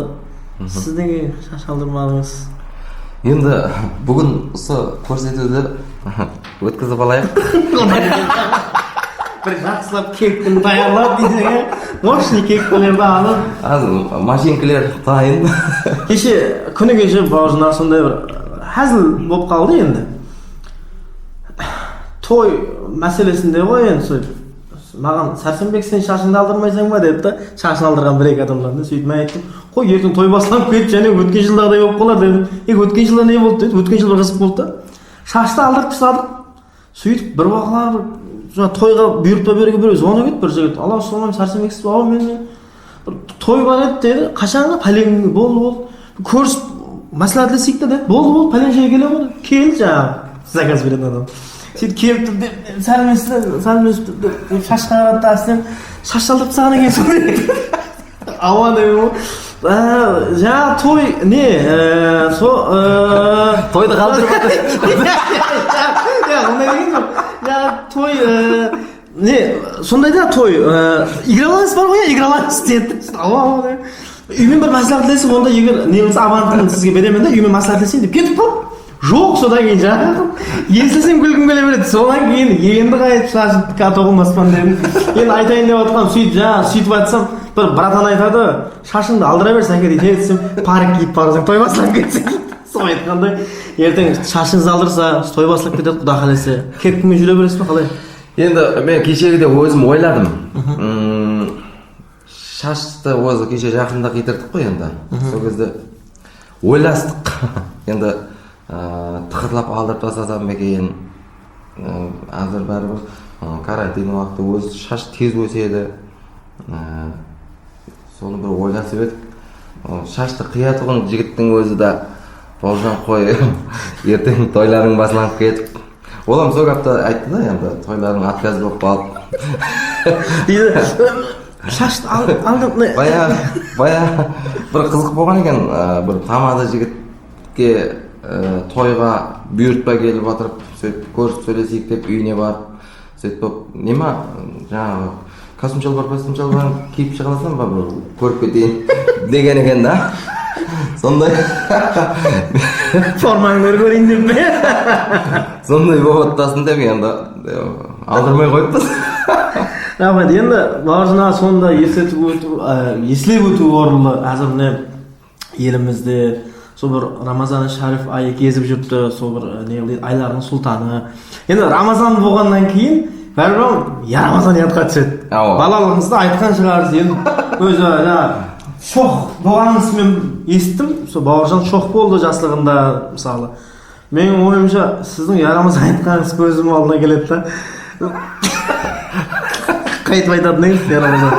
Сіз неге шаш алдырмадыңыз? Енді бүгін осы көрсетуді өткізіп алайық. Бір жақсылап кекпін даярлап дейсің, мощный кекпілерді алып. Азыр машинкілер дайын. Күні кеше бауыржанға сондай бір әзіл болып қалды енді. Той мәселесінде ғой енді маған Сәрсенбек сен шашыңды алдырмайсың ба деді да, шашын алдырған бір-екі адамдар сөйтіп мен айттым, қой ертең той басталып кетіп және өткен жылдағыдай болып қалар дедім. Өткен жылда не болды деді, өткен жылы бір қызық болды да, шашты алдырып тастадық. Сөйтіп бір уақытlar тойға бұйыртпа беруге біреу звонып еді бір жігіт, алла ассалаумағалейкум Сәрсенбексіз ба, мен бір той бар еді деді, қашанғы пәлен болды көрісіп мәслихатлесейік те деді, болды пәлен жерге келе ғой, кел жаңағы заказ беретін адам. Сөйтіп келіп тұр, сәлемесіп шашқа қарады да, астен шаш алдырып тастаған екенсің деді. Ауа деймін ғой. Жаңағы той не, Тойды қалдырып жатыр. Ондай деген жоқ. Жаңағы той не, сондай да той игралайыз бар ғой, игралайыз деді. Ауа деймін. Үймен бір мәслихатлесіп, онда егер неміз авантын сізге беремін да, үймен мәслихатлесейін деп кетіп қалып. Жоқ, содан кейін жаңағы естісем күлкім келе береді. Содан кейін енді қайтып шашып тоғылмаспан дедім. Енді айтайын деп отқам, сөйтіп айтсам, бір братан айтады, шашыңды алдыра бер сәке дейді. Десем, парик киіп барсаң той басылып кетсең. Сол айтқандай, ертең шашыңызды алдырса, той басылып кетеді, құда қаласа. Кепкімен жүре бересіз бе қалай? Енді мен кешегіде өзім ойладым. Шашты өзі кеше жақында қитырдық қой енді. Сол кезде ойластық. Енді тықырлап алдырып тастасам екен, азыр бәрібір карантин уақыты өз шаш тез өседі. Соны бір ойласып едік. Шашты қиятұғын жігіттің өзі да Бауыржан қой, ертең тойларың басыланып кетіп. Олам сол апта айтты да, енді тойларың отказ болып қалып. Шашты алдым. Бая бір қызық болған екен, бір тамада жігітке тойға бұйыртпа келіп отырып, сөйтіп көрісіп сөйлесейік деп үйіне барып, сөйтіп нема жаңағы костюм шалбар киіп шығасам ба бір көріп кетейін деген екен да. Сондай Формаңды көрейін деп ме? Сондай болып оттасын деп енді алдырмай қойыппыз. Рахмет. Енді Бауыржан сонда еслеп өту орынлы. Әзір міне елімізде сол бір Рамазан шариф айы кезіп жүрді, сол бір не дейді, айлардың сұлтаны. Енді Рамазан болғаннан кейін бәрібір я Рамазан ятқа түседі. Балалығыңызда айтқан шығарсыз. Енді өзі шоқ болғаныңыз мен естім. Сол Бауыржан шоқ болды жаслығында мысалы. Менің ойымша сіздің я Рамазан айтқаныңыз көзім алдына келеді да. Қайтып айтатын едіңіз я Рамазан.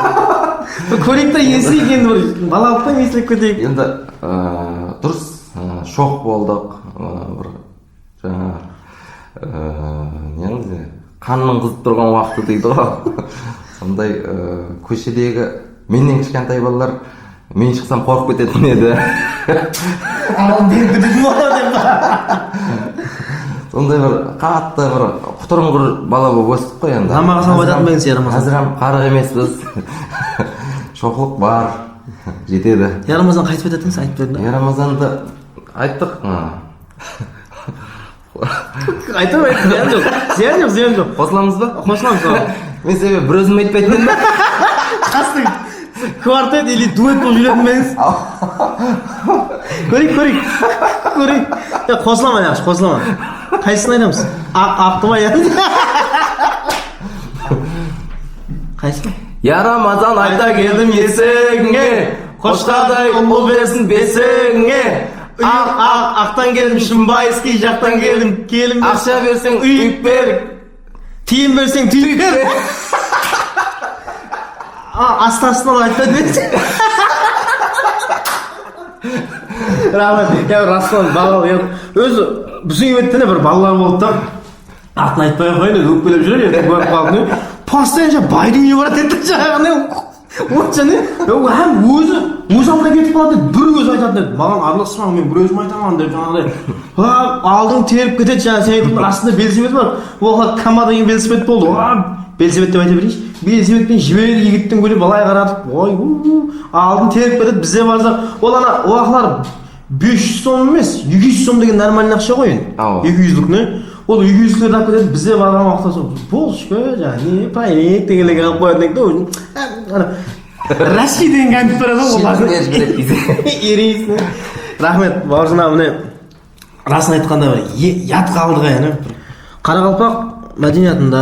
Көрейік та есейік енді бір балалықтан есіліп кетейік. Енді дұрыс шоқ болдық. Бір жаңа не қанның қызып тұрған уақыты дейді ғой. Сондай көшедегі менен кішкентай балалар мен шықсам қорқып кететін еді. Сондай бір қатты бір құтырыңғыр бала болып өстік қой енді. Намаға салып айтатын ба сен Рамазан? Әзірем қарық емеспіз. Шоқлық бар. Жетеді. Я Рамазан қайтып айтатыңыз, айтып бердің ба? Я Рамазанды айттық. Айтып, зиян жоқ. Қосыламыз ба? Қосыламыз. Мен себебі бір өзім айтпайтын ба? Қастың квартет или дуэт болып жүретін беңіз? Көрейік. Қосылама яқшы, қосылама. Қайсысын айтамыз? Ақты ма яғыз? Қайсысын? Я Рамазан айта келдім есіңе, қошқадай ұлы берсін бесіңе. Ақтан келдім шымбайский, жақтан келдім Ақша берсең үйіп бер, тиын берсең түйіп бер. Астасынан айтпады берсең. Рахмет. Расылан балалар өзі біздің еттіне бір балалар болды да. Атын айтпай қойын, өкпелеп жүрер, ертең көріп қалдың. Постоянша байдың үйіне барады еттік жағағын. Һәм өзі алда кетіп қалады, бір өзі айтатын еді. Маған араласпаң, мен бір өзім айтаман деп жаңағыдай. Алдың теріп кетеді, жаңа сен айтқан астында велосипед бар. Ол Камада деген велосипед болды. Велосипед деп айта берейінші. Велосипедпен жібер егіттің көлі балай қаратып, алдың теріп кетеді, бізде барсақ, ол ана уақылар 500 сом емес, 200 сом деген нормальный ақша қойын. 200-лік не? Ол 200-лерді алып кетеді, бізде барған уақытта сол болшқа, жаңа проект дегенлерге алып қоятын еді. Рашид деген компьютер да ерейсің. Рахмет. Бауыржан міне расын айтқанда ят қалдыға яғни Қарақалпақ мәдениетында,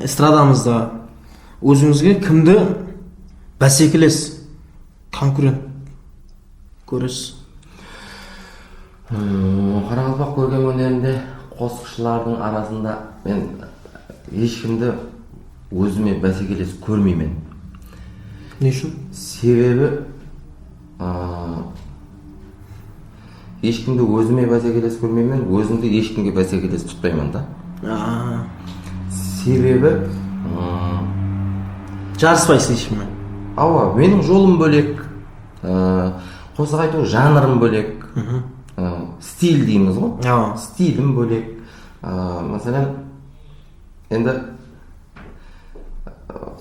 эстрадамызда өзіңізге кімді бәсекелес, конкурент көресіз? Қарақалпақ көрген өнерінде қосқышылардың арасында мен ешкімді өзіме бәсекелес көрмеймін. Не үшін? Себебі ешкімді өзіме бәсекелес көрмеймін, өзімді ешкімге бәсекелес тұтпаймын да. Себебі жарыспайсың ешкіммен. Менің жолым бөлек, қосық айту жанрым бөлек, стиль дейміз ғой. Стилім бөлек. Мәселен, енді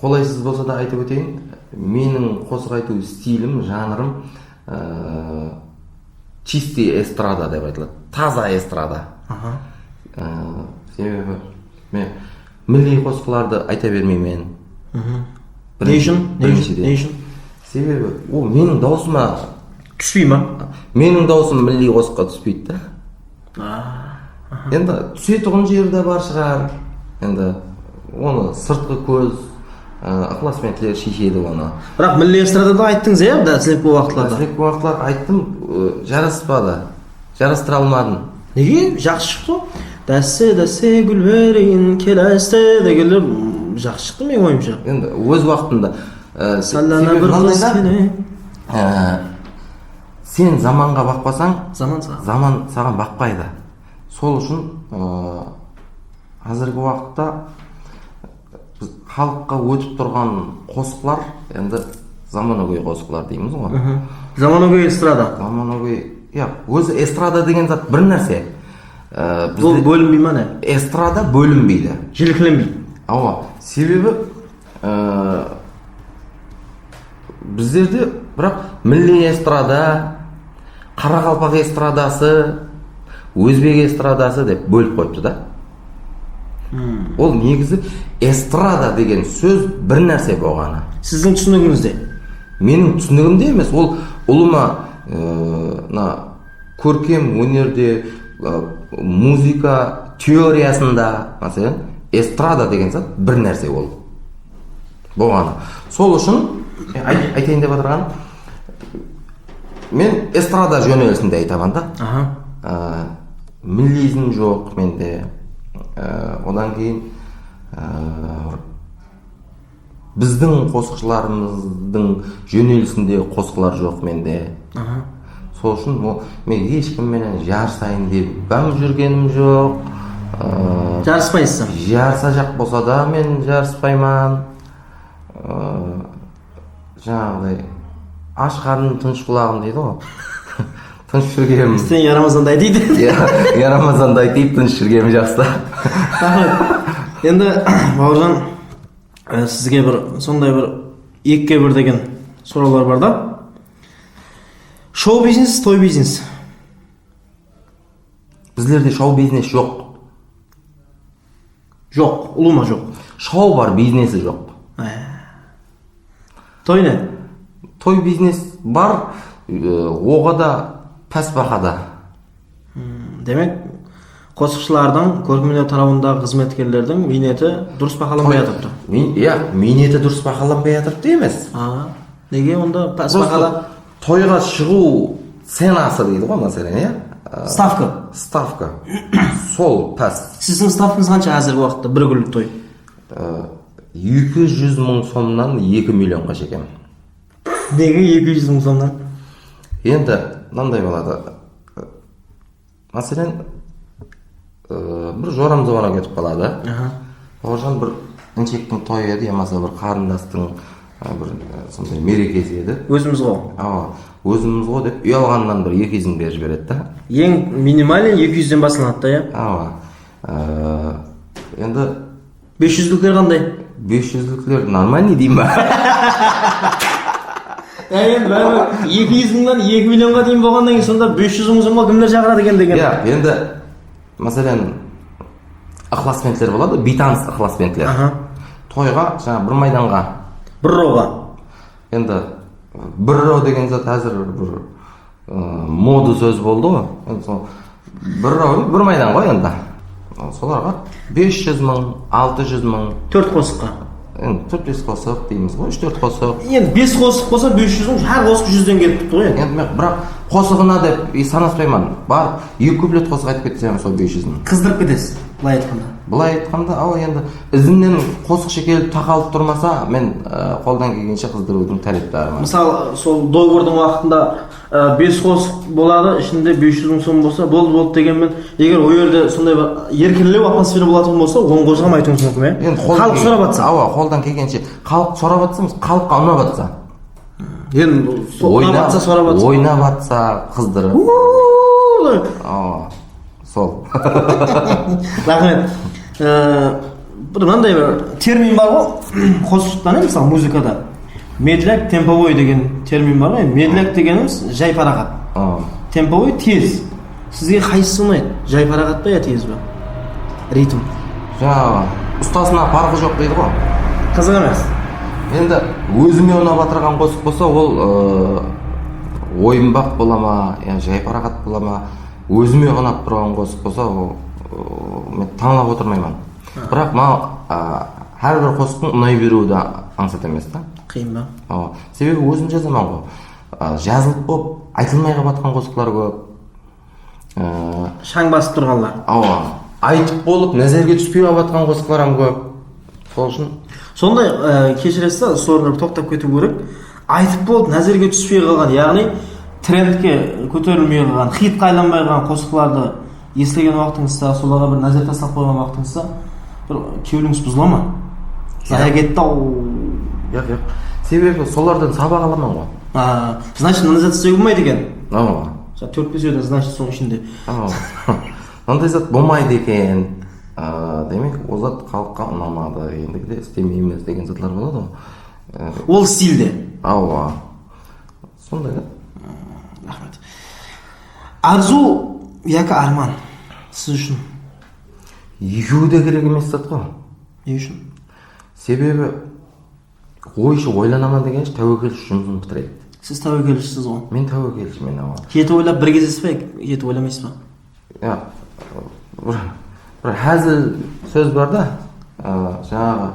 қолайсыз болса да айтып өтейін, менің қосық айту стилім, жанрым чистый эстрада деп айтылады. Таза эстрада. Себебі мен милли қосқыларды айта бермеймін. Не үшін? Себебі ол менің даусыма түспей ма? Менің даусым милли қосыққа түспейді да. Енді түсетұғын жерде бар шығар. Енді оны сыртқы көз ықыласметтілер шешеді оны. Бірақ милли эстрадада айттыңыз иә, дәсілік уақытларда? Дәсілік уақытлар айттым, жараспады. Жарастыра алмадым. Неге? Жақсы шықты. Дәсе гүл берейін келесте дегендер жақсы шықты менің ойымша. Енді өз уақытында Сәлләна бір қыз келе. Сен заманға бақпасаң, Заман саған. заман саған бақпайды. Сол үшін қазіргі уақытта біз халыққа өтіп тұрған қосықлар енді заманауи қосықлар дейміз ғой. Заманауи эстрада. Заманауи, өзі эстрада деген зат бір нәрсе. Бұл бөлінбей ма не? Эстрада бөлінбейді. Желкіленбейді. Себебі біздерде бірақ милли эстрада, қарақалпақ эстрадасы, өзбек эстрадасы деп бөліп қойыпты да. Ол негізі эстрада деген сөз бір нәрсе болғаны. Сіздің түсінігіңізде? Менің түсінігімде емес, ол ұлыма көркем өнерде, музыка теориясында, мәселен, эстрада деген зат бір нәрсе болды. Болғаны. Сол үшін айтайын деп отырған, мен эстрада жөнелісінде айтамын да. Миллизм жоқ менде. Одан кейін біздің қосықшыларымыздың жөнелісінде қосықлар жоқ менде. Сол үшін мен ешкіммен жарысайын деп жүргенім жоқ. Жарыспайсың? Жарыса жақ болса да мен жарыспайман. Жаңағыдай аш қарным тыныш құлағым дейді ғой. Тыныш жүргенім. Сен ярамазандай дейді. Ярамазандай deyip тыныш жүргенім жақсы. Енді Бауыржан, сізге бір сондай бір екіге бір деген сұраулар бар да. Шоу бизнес, той бизнес. Біздерде шоу бизнес жоқ. Жоқ, ұлыма жоқ. Шоу бар, бизнесі жоқ. Той не? Той бизнес бар, оғада, пәс бақада. Демек, қосықшылардың, көркемөнер тарауындағы қызметкерлердің минеті дұрыс бағаланбай жатыпты. Минеті дұрыс бағаланбай жатыпты емес. Неге онда пәс бағала? Тойға шығу ценасы дейді ғой, мәселен, Ставка. Ставка. Сол пәс. Сіздің ставкаңыз қанша қазіргі уақытта бір күндік той? 200 мың сомнан 2 миллионға шекемін. Неге 200 мың сомнан? Енді мынандай болады. Мәселен, бір жорам звонок кетіп қалады. Бауыржан бір інчектің тойы еді, ямаса бір қарындастың бір сондай мерекесі еді. Өзіміз ғой? Өзіміз ғой деп ұялғаннан бір 200 беріп жібереді да. Ең минимален 200-ден басылады да, ya? Енді 500-ліктер қандай? 500-ліктер нормальный деймін ба? Енді 200 мыңнан 2 миллионға дейін болғаннан кейін сонда 500 мың сомға кімдер шақырады екен деген. Енді мәселен ықыласменділер болады, бейтаныс ықыласменділер. Тойға, жаңа бір майданға, бір роға. Енді бір ро деген зат әзір бір моды сөз болды ғой. Енді сол бір ро, бір майдан ғой енді. Соларға 500 мың, 600 мың. 4 қосыққа. Енді 4-5 қосық дейміз ғой, 3-4 қосық. Енді 5 қосық болса 500 мың, әр қосық 100-ден келіп тұқты ғой. Енді бірақ қосығына деп санаспайман. Бар, 2 куплет қосық айтып кетсем сол 500 мың. Қыздырып кетесіз, былай айтқанда. Былай айтқанда, енді ізімнен қосық шекеліп тақалып тұрмаса, мен қолдан келгенше қыздырудың тәлептері. Мысалы, сол договордың уақытында 5 қосық болады, ішінде 500 мың сом болса, болды дегенмен, егер ол жерде сондай бір еркінлеу атмосфера болатын болса, оң қозғамай айтуыңыз мүмкін, енді халық сұрап жатса. Қолдан келгенше халық сұрап жатсамыз, халыққа ұнап жатса. Енді ойнап жатса, ойнап жатса қыздырып. Сол. Рахмет. Бір мынандай бір термин бар ғой, қосықтан мысалы музыкада. Медляк, темповой деген термин бар ғой. Медляк дегеніміз жай парағат. Темповой тез. Сізге қайсысы ұнайды? Жай парағат па я тез ба? Ритм. Жаңа ұстасына парқы жоқ дейді ғой. Қызық емес. Енді өзіме ұнап жатырған қосық болса, ол ойынбақ бола ма, жай парағат бола ма, өзіме ұнап тұрған қосық болса, мен таңлап отырмаймын. Бірақ әрбір қосықтың ұнай беруі де аңсат емес та. Қиын ба? Себебі өзім жазамын ғой. Жазылып болып айтылмай қалып жатқан қосықтар көп. Шаң басып тұрғанлар. айтып болып назарга түспей қалып жатқан қосықларым көп. Сол үшін Сондай кешіресіз да, сорлар тоқтап кету керек. Айтып болып назарга түспей қалған, яғни трендке көтерілмей қалған, хитқа айланбай қалған қосықларды естіген уақытыңызда, соларға бір назар тастап қойған уақытыңызда бір кеуіліңіз бұзыла ма? Зая кетті ау. Жоқ. Себебі солардан сабақ аламын ғой. Значит, назар тастауға болмайды екен. 4-5 өйден, значит, соның ішінде. Ондай зат болмайды екен. Демек, ол зат халыққа ұнамады. Ендігіде істемейміз деген затлар болады ғой. Ол стильде. Сондай да. Рахмет. Арзу яки арман сіз үшін? Екеуі де керек емес зат қой. Не үшін? Себебі ойшы ойланамын дегенше тәуекелші жұмысын бітіреді. Сіз тәуекелшісіз ғой. Мен тәуекелшімін. Жеті ойлап бір кездесіз бе, жеті ойламайсыз ба? Бір әзіл сөз бар да, жаңағы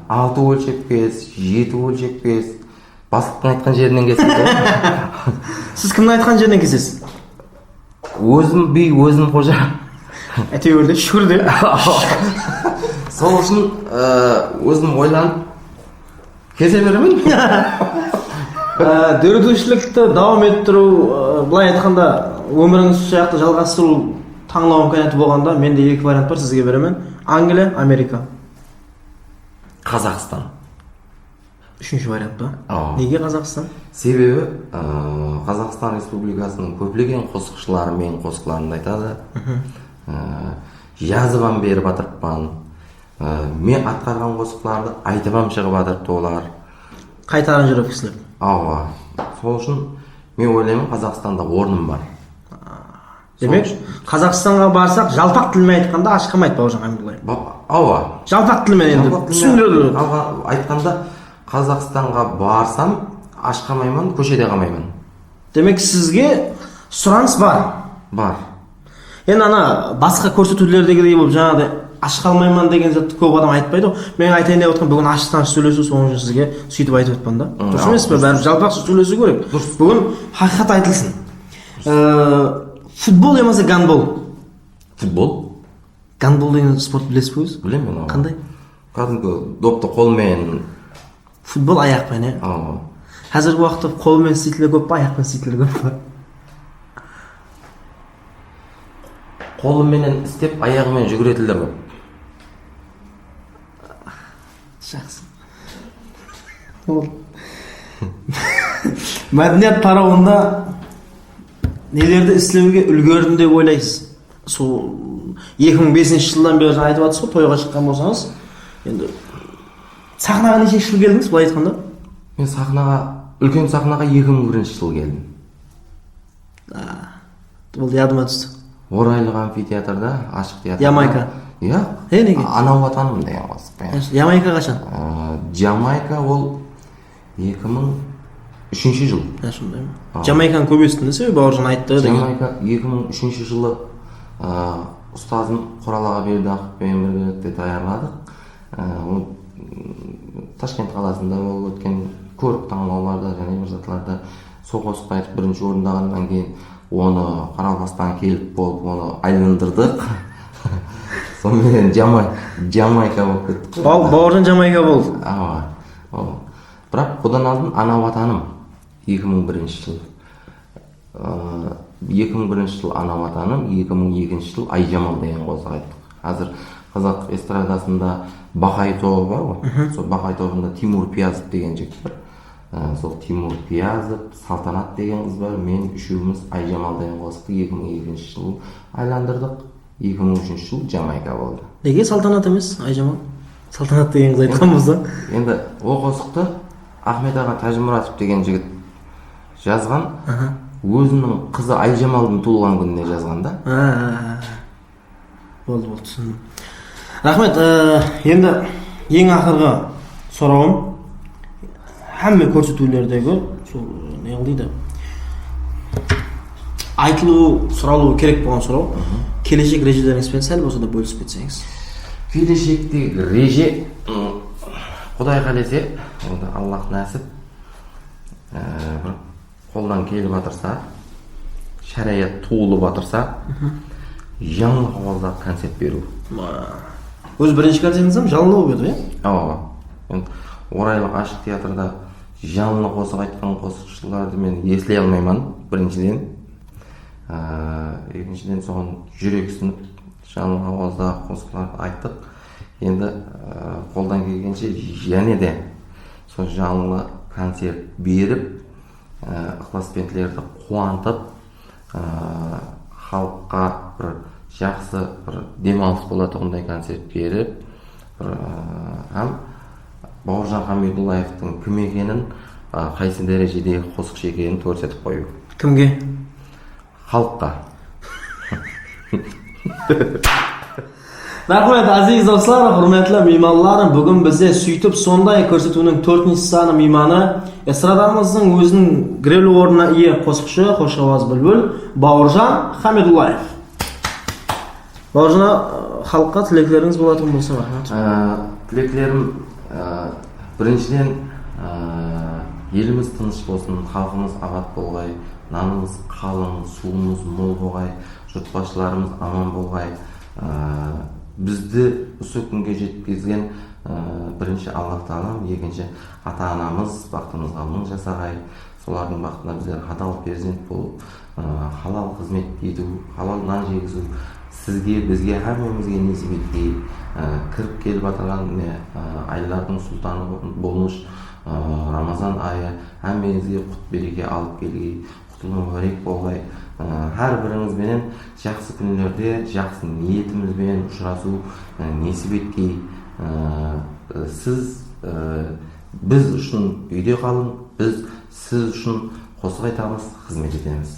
6 өлшеп кес, 7 өлшеп кес, бастықтың айтқан жерінен кесіз ғой. Сіз кімнің айтқан жерінен кесесіз? Өзім би, өзім қожа. Әйтеуір де, шүкір де. Сол үшін өзім ойланып кесе беремін. Дөретушілікті давам еттіру, былай айтқанда өміріңіз сияқты жалғастыру таңдау имканияты болғанда, менде екі вариант бар, сізге беремін. Англия, Америка. Қазақстан. Үшінші вариант ба? Неге Қазақстан? Себебі Қазақстан Республикасының көптеген қосықшылары мен қосықларымды айтады. Жазыван беріп атырппан. Мен атқарған қосықларды айтыбам шығып атырпты олар. Қайтаран жүріп кісілер. Сол үшін мен ойлаймын, Қазақстанда орным бар. Демек, Қазақстанға барсақ, жалпақ тілмен айтқанда ашқамайды Бауыржан Қамилай. Жалпақ тілмен енді түсіндіреді. Айтқанда Қазақстанға барсам, ашқамаймын, көшеде қалмаймын. Демек, сізге сұраныс бар. Бар. Енді ана басқа көрсетулердегідей болып жаңағыдай ашық алмаймын деген затты көп адам айтпайды ғой. Мен айтайын деп отқан бүгін ашықтан сөйлесу, соның үшін сізге сөйтіп айтып отпан да. Дұрыс емес пе? Бәрі жалпақ сөйлесу керек. Бүгін хақиқат айтылсын. Футбол емесе гандбол? Футбол? Гандбол деген спорт білесіз бе өзі? Білемін. Қандай? Кәдімгі допты қолмен. Футбол аяқпен, Қазіргі уақытта қолмен істейтіндер көп па, аяқпен істейтіндер көп па? Қолыменен істеп, аяғымен жүгіретілдер көп. Жақсы. Мәдениет тарауында нелерді істеуге үлгердім деп ойлайсыз? Сол 2005 жылдан бері айтып жатсыз ғой, тойға шыққан болсаңыз. Енді сахнаға неше жыл келдіңіз, былай айтқанда? Мен үлкен сахнаға 2001 жыл келдім. Бұл ядыма түсті. Орайлық амфитеатрда, ашық театрда. Ямайка. Неге? Анау ватаным деген қосып. Ямайка қашан? Jamaica ол 2003 жыл. Jamaican көп естідім десе, Бауыржан айтты деген. Jamaica 2003 жылы ұстазым Қоралаға Бердіақовпен бірге даярладық. Ташкент қаласында болып өткен көрік таңдауларда және бір затларда сол қосықты айтып бірінші орындағаннан кейін оны Қарабастан келіп болып, оны айландырдық. Сонымен Jamaica болып кеттік. Бауыржан Jamaica болды. Бірақ бұдан алдын ана ватаным 2001 жыл. 2001 жыл ана ватаным, 2002 жыл Айжамал деген қосық айттық. Қазір қазақ эстрадасында Бақай тобы бар ғой. Сол Бақай тобында Тимур Пиязов деген жігіт бар. Сол Тимур Пиязов, Салтанат деген қыз бар. Мен үшеуміз Айжамал деген қосықты 2002 жыл айландырдық. 2003 жыл Jamaica болды. Неге Салтанат емес, Айжамал? Салтанат деген қыз айтқан болса. Енді ол қосықты Ахмет аға Тәжімұратов деген жігіт жазған. Өзінің қызы Айжамалдың туылған күніне жазған да. Болды, түсіндім. Рахмет, енді ең ақырғы сұрауым, әмме көрсетулердегі не қылдейді, айтылу, сұралуы керек болған сұрау, келешек режелеріңізбен сәл болса да бөлісіп кетсеңіз. Келешектегі реже, Құдай қалесе, Аллах нәсіп, қолдан келіп атырса, шарият туылып атырса, жаңылық ауылда концерт беру. Өз бірінші концертіңіз ме? Жалынды болып еді, Ооба. Енді Орайлық Ашық театрда жаңылық қосық айтқан қосықшыларды мен еслей алмаймын, біріншіден. Екіншіден соған жүрексініп жаңылық ауызда қосықларды айттық. Енді қолдан келгенше және де сол жаңылы концерт беріп, ықыласпенділерді қуантып, халыққа бір жақсы бір демалыс болатындай концерт беріп, һәм Бауыржан Хамидуллаевтың кім екенін, қайсы дәрежедегі қосықшы екенін көрсетіп қою. Кімге? Халыққа. Рахмет, азиз достар, құрметлі меймандар, бүгін бізде сөйтіп сондай көрсетуінің 4-ші саны мейманы эстрадамыздың өзінің грелі орнына ие қосықшы, хош ауаз бүлбүл Бауыржан Хамидуллаев. Бауыржан, халыққа тілеклеріңіз болатын болса, рахмет. Тілеклерім біріншіден еліміз тыныш болсын, халқымыз абат болғай, нанымыз қалың, суымыз мол болғай, жұртбасшыларымыз аман болғай. Бізді осы күнге жеткізген бірінші Аллах Тағалам, екінші ата-анамыз бақытымызға мың жасағай, солардың бақытына біздер адал перзент болып, халал қызмет ету, халал нан жегізу, сізге, бізге, әрбірімізге несіп еткей, кіріп келіп атырған айлардың сұлтаны болмыш Рамазан айы әммеңізге құт береке алып келгей, құтылың өрек болғай, әр біріңізбенен жақсы күндерде жақсы ниетімізбен ұшырасу несіп еткей, сіз біз үшін үйде қалың, біз сіз үшін қосық айтамыз, қызмет етеміз.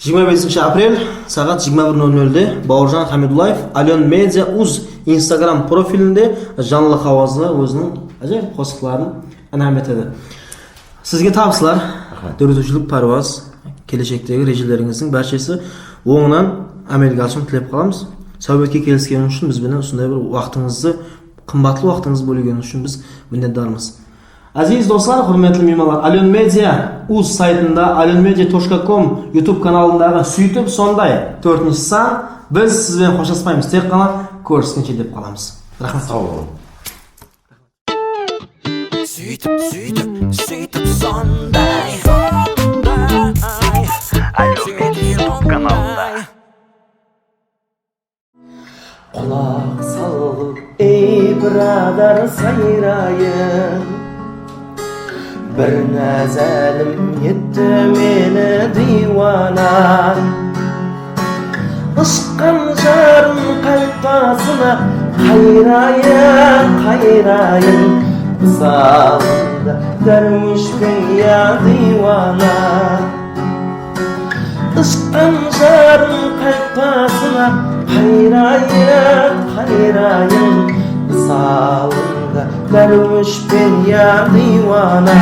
25 апрель сағат 21:00-де Бауыржан Хамидуллаев Ален Медиа Уз Instagram профилінде жанлық ауазды өзінің әжайып қосықларын әнәм етеді. Сізге табысылар, дөртушілік парваз, келешектегі режелеріңіздің бәршесі оңынан әмелге асуын тілеп қаламыз. Сәубетке келіскен үшін бізбен осындай бір уақытыңызды, қымбатлы уақытыңызды бөлген үшін біз міннетдармыз. Aziz dostlar, hürmetli mimarlar, Alön Media Uz saytında alönmedia.com YouTube kanalındağı süйтіп сондай 4-ші сан biz sizden hoşlaşmayımız. Tek qana көріскенше деп қаламыз. Рахмет. Сау болың. Сөйтіп сондай Әлеуметтік YouTube каналында. Құлақ салып, ей бірадар сайрайын, бір нәзәлім етті мені дивана. Ұшқан жарым қайтпасына қайрайын, қайрайын, мысалында дәрмішпен я дивана. Ұшқан жарым қайтпасына қайрайын, қайрайын, мысалында дәрмішпен я дивана.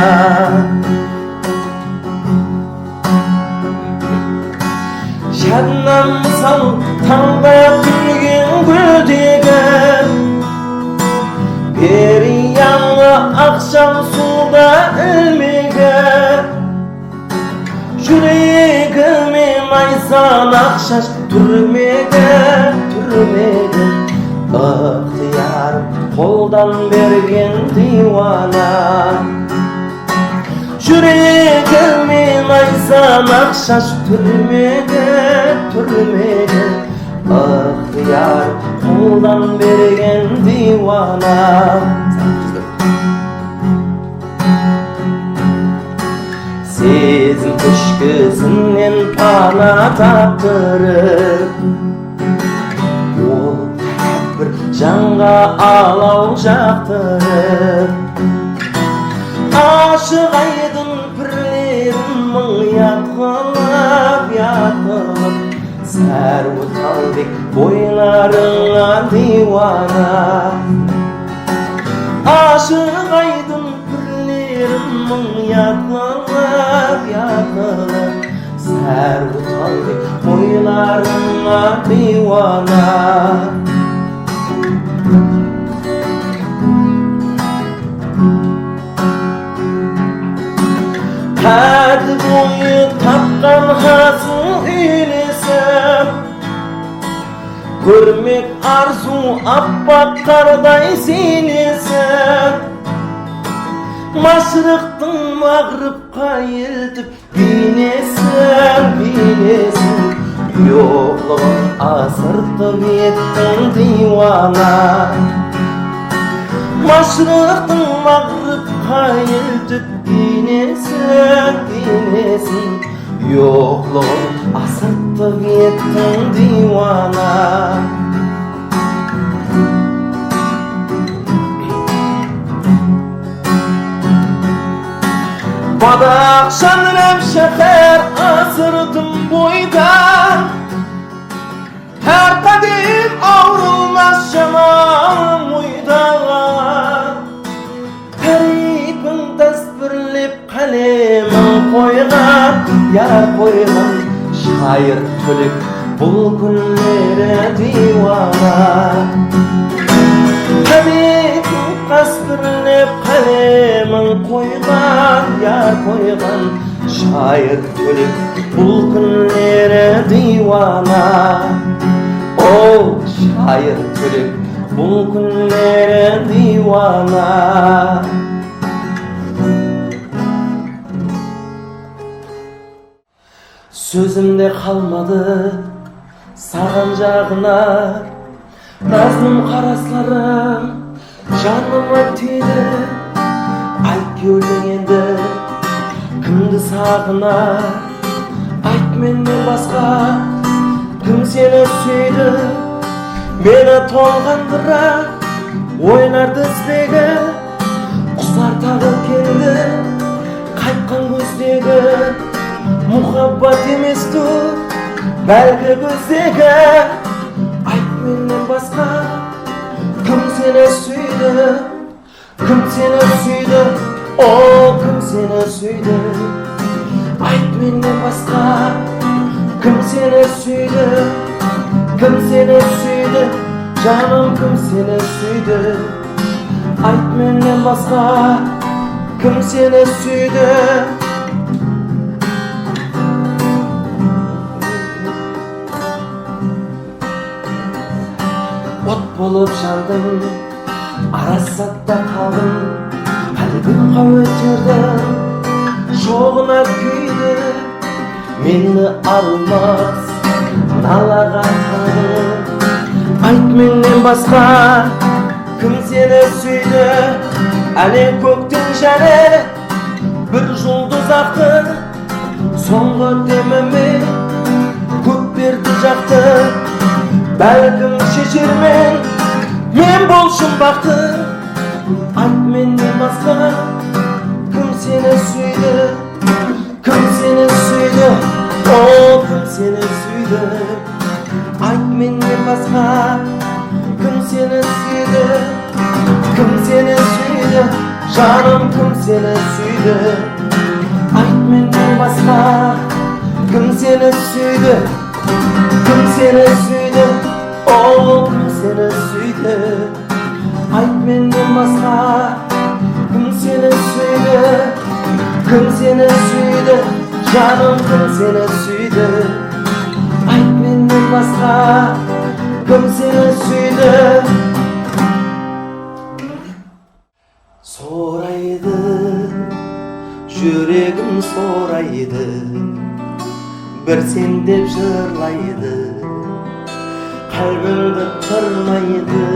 Жадынан мысал таңда күлген гүлдегі, бері яңы ақшам суда ілмегі. Жүрегіме найзан ақшаш түрмегі, түрмегі. Ықтиярым қолдан берген дивана. Жүрегіме найзан ақшаш түрмегі, түрмегі. Ықтиярым қолдан берген дивана. Сезім күшкісінен пана таптырып, ол бір жанға алау жақтырып. Ашық айдын пірлерін мың ятқылып, ятқылып, сәрі талбек бойларыңа дивана. Ашық айдын пірлерін мың ятқылып, ятқылып, сәрі талбек бойларыңа дивана. Әді бойы тапқан хасын үйлесіп, Görmek arzu appak karday senisin. Maşrıktın mağrıpka yeltip binesin, binesin. Yokluğun asırtıp ettin divana. Maşrıktın mağrıpka yeltip binesin, binesin. Yokluğun asırtıp ettin divana. Badakşanrem şeker asırdım boydan. Her kadim avrulmaz şamam uydan. Her ipin tasvirlip kalemin koygan. Yar koygan şair tülük bul günlere divana. Her ipin tasvirlip kalemin koygan. Yar koygan şair tülük bul günlere divana. O şair tülük bul günlere divana. Sözümde kalmadı sağancağına. Nazlım karaslarım canıma tiydi. Ayt yölüngende kimdi sağına. Ayt menden başka kim seni süydü. Meni tolgandıra oynardı istegi. Kuşlar tağıp keldi kaytkan gözdegi. Muhabbat emisdir belki gözdegi. Ayt menden başka kim seni süydü. Kim seni süydü, o kim seni süydü. Ayt menden başka kim seni süydü. Kim seni süydü, canım kim seni süydü. Ayt menden başka kim seni süydü. Ot bolup jandım, arasatda kaldım. Kalbim kavuturdu, şoğuna küydü. Meni almaz nalaga kaldım. Ayt menden başka kim seni süydü. Ane köktün jane bir жұлдыз aktı. Soңғы dememi köp berdi jaktı. Belkim şeşirmen men bolşum baktı. Ayt menden başka kim seni süydü. Kim seni süydü, o kim seni süydü. Ayt menden başka kim seni süydü. Kim seni süydü, canım kim seni süydü. Ayt menden başka kim seni süydü. Kim seni süydü, o kim seni süydü. Ayt menden başka kim seni süydü. Kim seni süydü, canım kim seni süydü. Ayt menden başka kim seni süydü. Soraydı, yüreğim soraydı. Bir sen dep jırlaydı, kalbimdi tırmaydı.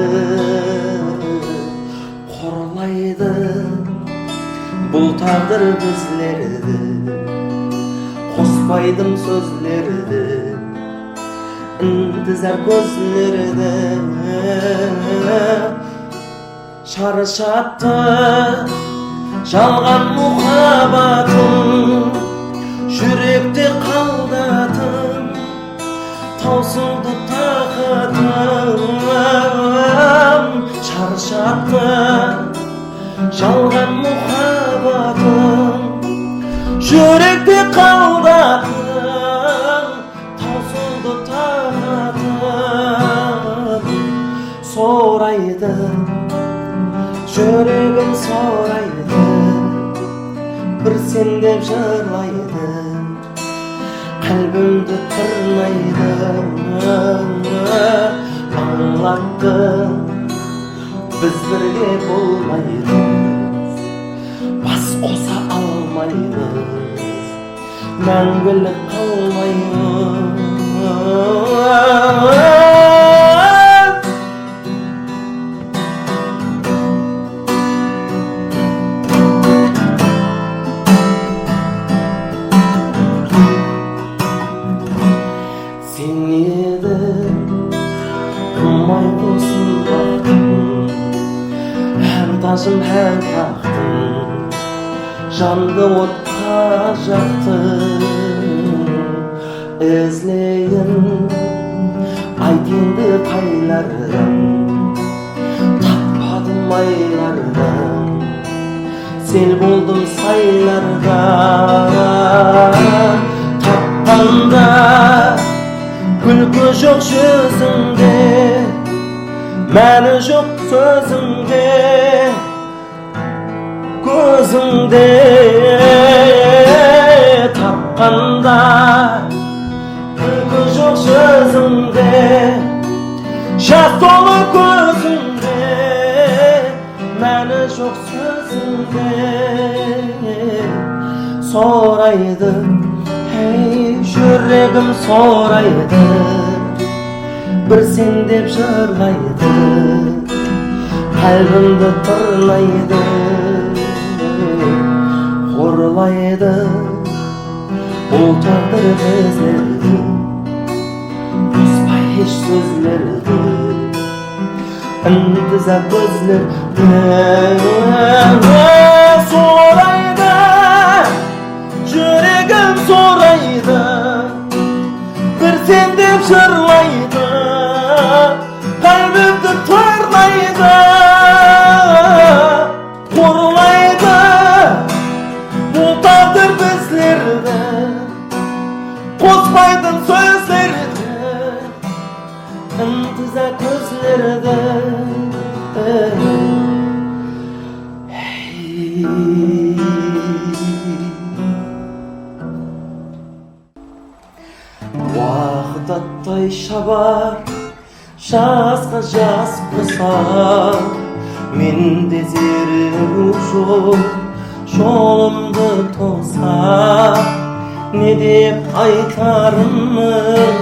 Korlaydı bu taqdir bizlerdi. Qo'shpaydim so'zlardi, intizor ko'zlardi. Charchatdi жалған muhabbatim, yurakda qaldatim. Tausıldı taqatim, charchatdi жалған muhabbatim, yurakda qaldatim. Tausıldı taqatim. Soraydı yüreğim soraydı, bir sen dep jırlaydı. Kalbimdi tırnaydı, ağlattın. Biz birge bolmayız, bas qosa almayız, мәңгілік қалmayız. Sen edin Kılmay olsun baktım, hem taşım hem taktım, candı otqa jaktım. Özleyin aykendi qaylardan, tapmadım aylardan, sel boldum saylardan. Tapqanda külkü жоқ жүзіңде, мәні жоқ сөзіңде, көзіңде. Тапқанда күлкі жоқ жүзіңде, жас толы көзіңде, мәні жоқ сөзіңде. Сорайды, ey жүрегім сорайды, бір сен деп жырлайды, қалбымды тырлайды, қорлайды. Бұл тағдыр біздерді, қоспай еш сөзлерді, ынтыза көзлерді. Сорайды, жүрегім сорайды, бір сен деп жырлайды, қалбымды тырлайды, қорлайды. Бұл тағдыр біздерді, қоспайдың сөздерді, ынтыза көзлерді. Уақыт аттай шабар, жасқа жас қосар, менде зерігу жоқ, жолымды тосар. Не деп айтарымның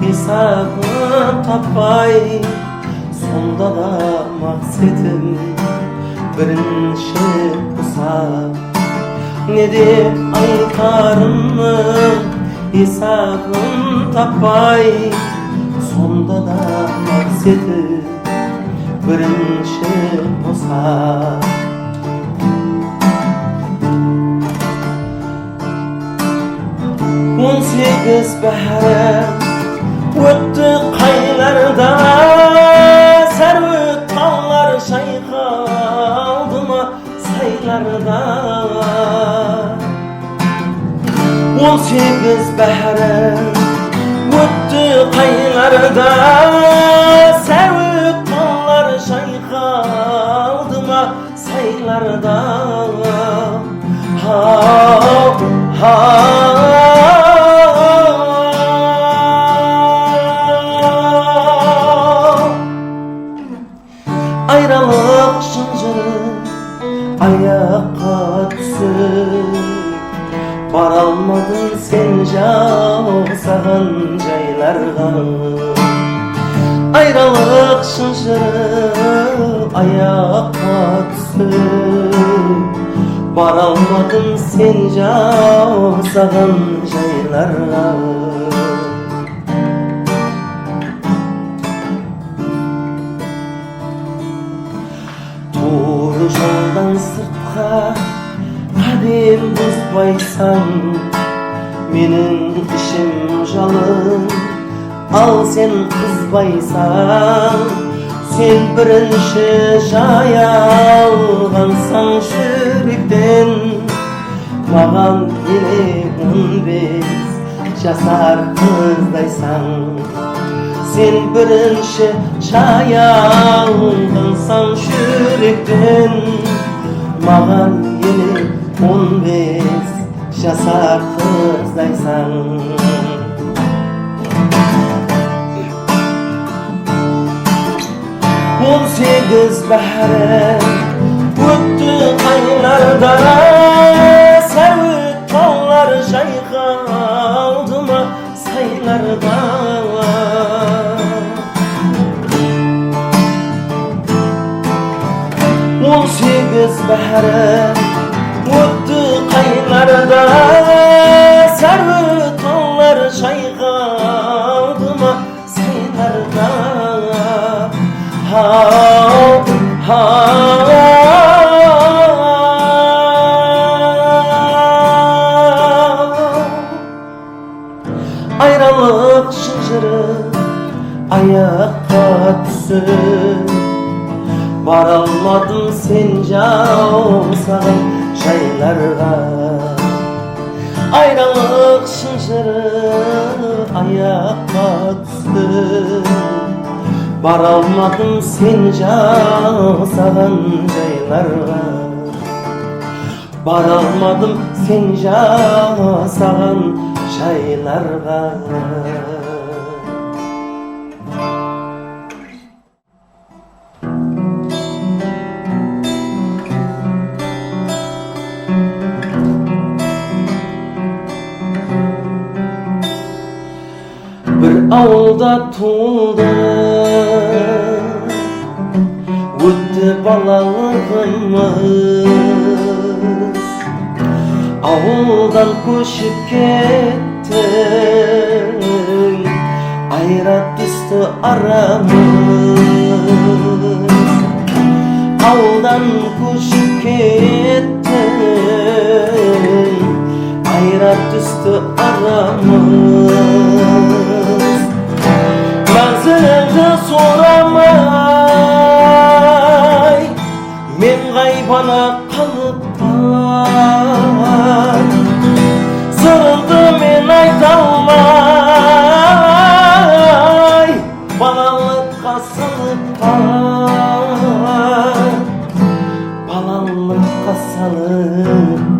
есабын таппай, сонда да мақсатым бірінші қосар. Не деп айтарымның есабын таппай, сонда да мақсатым бірінші қосар. 18 бәрі өтті қайларда, сәрует таулар шайқалды ма сайларда. 18 бәрі өтті қайларда, сәрует таулар шайқалды ма сайларда. Ayrılık şıncırı ayakka түсіп, баралмадың сен жаусаған жайларға. Ayrılık şıncırı ayakka түсіп, баралмадың сен жаусаған жайларға. Туды жолдан сыртқа қадем бұзбайсаң, менің ішім жалын, ал сен қызбайсаң. Sen бірінші жай алғансаң жүректен, маған еле 15 жасар қыздайсаң. Sen бірінші жай алғансаң жүректен, маған еле 15 жасар қыздайсың. 18 bahre o'tdi aylarda, sevit tog'lar chayqaldimi saylarda. 18 bahre o'tdi aylarda, sevit tog'lar chayqaldimi saylarda. Ayrılık şıncırı ayakta düşsün, baralmadım sence olsam şeylerga. Ayrılık şıncırı ayakta düşsün, baralmadım sence olsam şeylerga. Baralmadım sence olsam şeylerga. Bir avulda tuğuldu, o'tdi balalığımız. Avuldan koşup kettin, ayrat düştü aramız. Avuldan koşup kettin, ayrat düştü aramız. Manzilde soramay, men gaybana kalıpman. Sırrımdı men aytalmay, balalıkka salıpman. Balalıkka salıpman.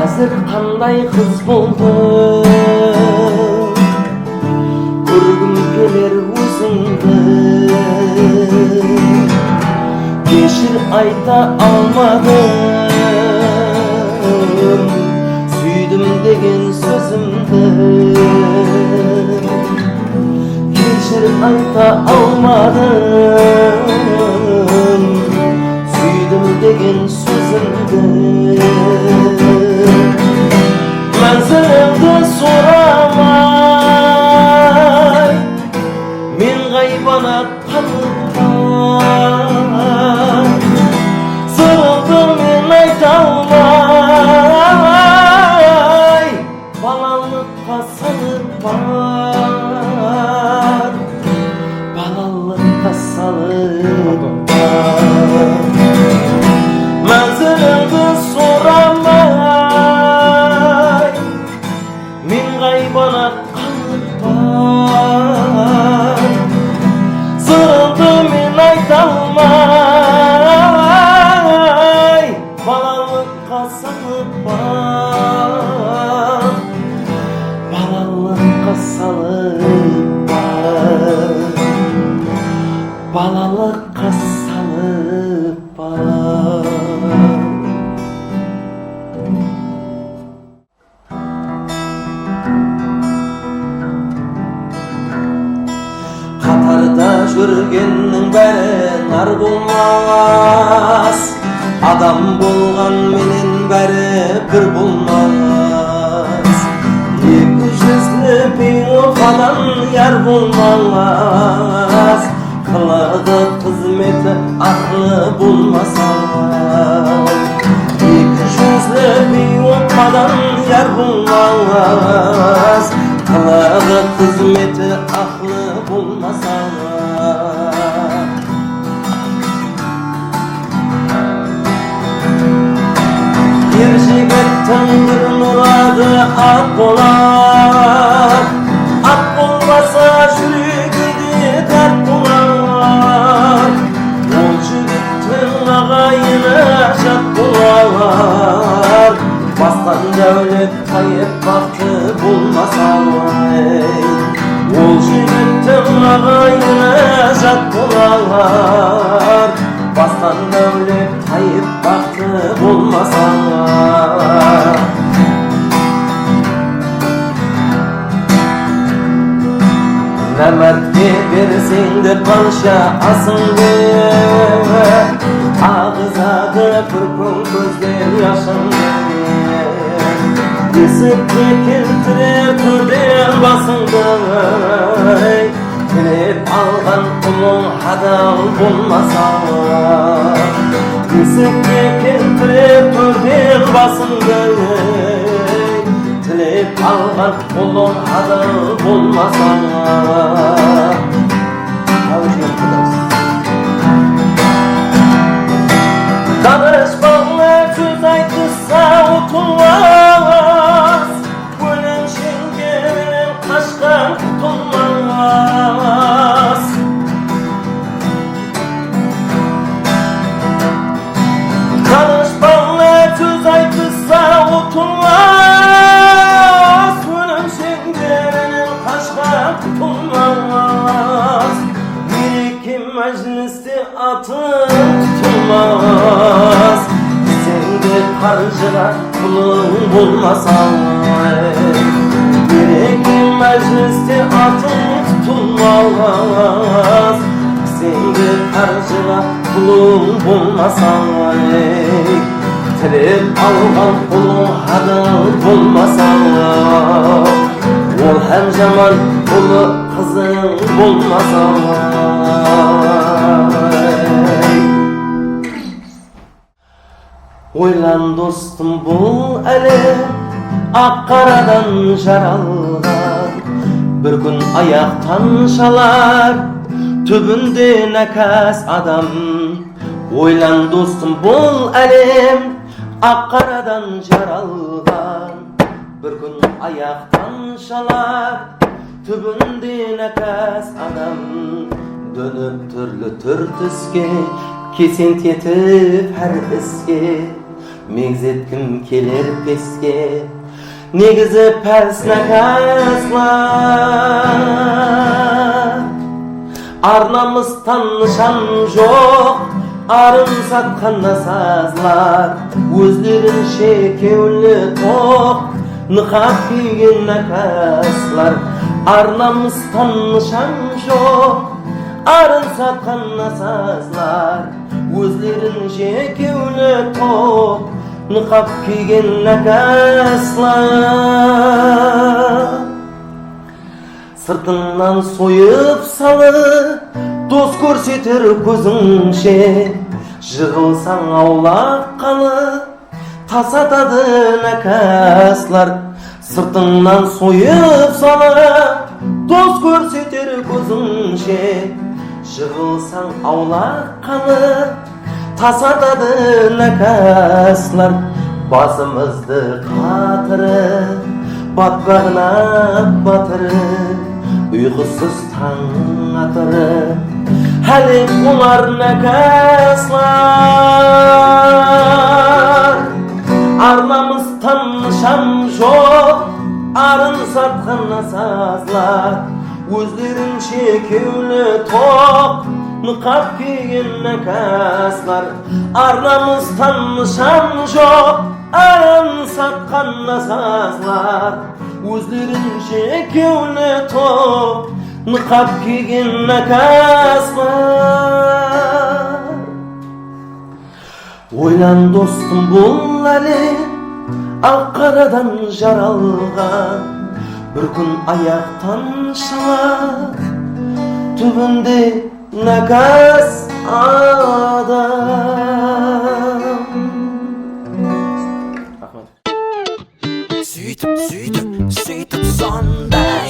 Hazır qanday kız buldu, ko'rgim keler o'zingni. Kechir ayta olmadim, suydim degan so'zimni. Kechir ayta olmadim, suydim degan so'zimni. Manzilimde soramay, men gaybana kalıpman. Sırrımdı men aytalmay, balalıkka salıpman. Balalıkka salıpman. Manzilimde soramay, men gaybana kalıpman. Sırrımdı men aytalmay, balalıkka salıpman. Balalıkka salıpman. Balalıkka salıpman. Qatarda жүргеннің бәрі нар болмас, адам болған менен бәрі бір болмас. Екі жүзлі бейвафадан яр болмас, қылығы қызметі ақылы болмаса. Екі жүзлі бейвафадан яр болмас, қылығы қызметі ақылы болмаса. Ер жігіттің бір мұрады ат болар, ölüp kayıp baktı bulmasam ol jigittin ağayına jat bolar bastan ölüp kayıp baktı bulmasam Nemertke bersingdi qancha asingdi Ağızada purpun ko'zlar yoshingdi Esipga keltirib ko'rdim basingdi Bilib algan ulug' hadal bo'lmasa Esipga keltirib ko'rdim basingdi Tilib algan ulug' hadal bo'lmasa Danışmanlar söz aytsa utulmaz Gönül şengenin kaşkan tutulmaz Danışmanlar söz aytsa utulmaz Gönül şengenin kaşkan tutulmaz Bir-iki mecliste atın tutulmaz Sende karşıda kulun bulmasan Bir-iki mecliste atın tutulmaz Sende karşıda kulun bulmasan Tilip algan kulun hadal bulmasan Ol hem zaman ulu kızın bulmasan Oylan dostum bu elim Akkaradan jaralgan Bir gün ayaktan şalar Tübünde nekas adam Oylan dostum bu elim Akkaradan jaralgan Bir gün ayaktan şalar Tübünde nekas adam Dönüp türlü türtüske Kesint yetip her iske Mегзеткім келер песке Негізі пәс nakaslar Arnamızdan nişan жоқ Арын сатқан насазлар Өзлерінше кеулі тоқ Нықап киген nakaslar Arnamızdan nişan жоқ Арын сатқан насазлар Өзлерінше кеулі тоқ Нықап киген nakaslar Сыртыңнан сойып салы Дос көрсетер көзіңше Жығылсаң аулақ қалы Тасатады nakaslar Сыртыңнан сойып салы Дос көрсетер көзіңше Жығылсаң аулақ қалы Тасатады nakaslar Басымызды қатыры Батпағына батыры Ұйқысыз таң атыры Әлем олар nakaslar Арнамыздан нышан жоқ Арын сатқан насазлар Өзлерінше кеулі тоқ Нықап киген nakaslar Арнамыздан нышан жоқ Арын сатқан насазлар Өзлерінше кеулі тоқ Нықап киген nakaslar Ойлан достым бұл әлем Аққарадан жаралған Bir gün ayaktan şalar Tübünde nakas adam Сөйтіп сондай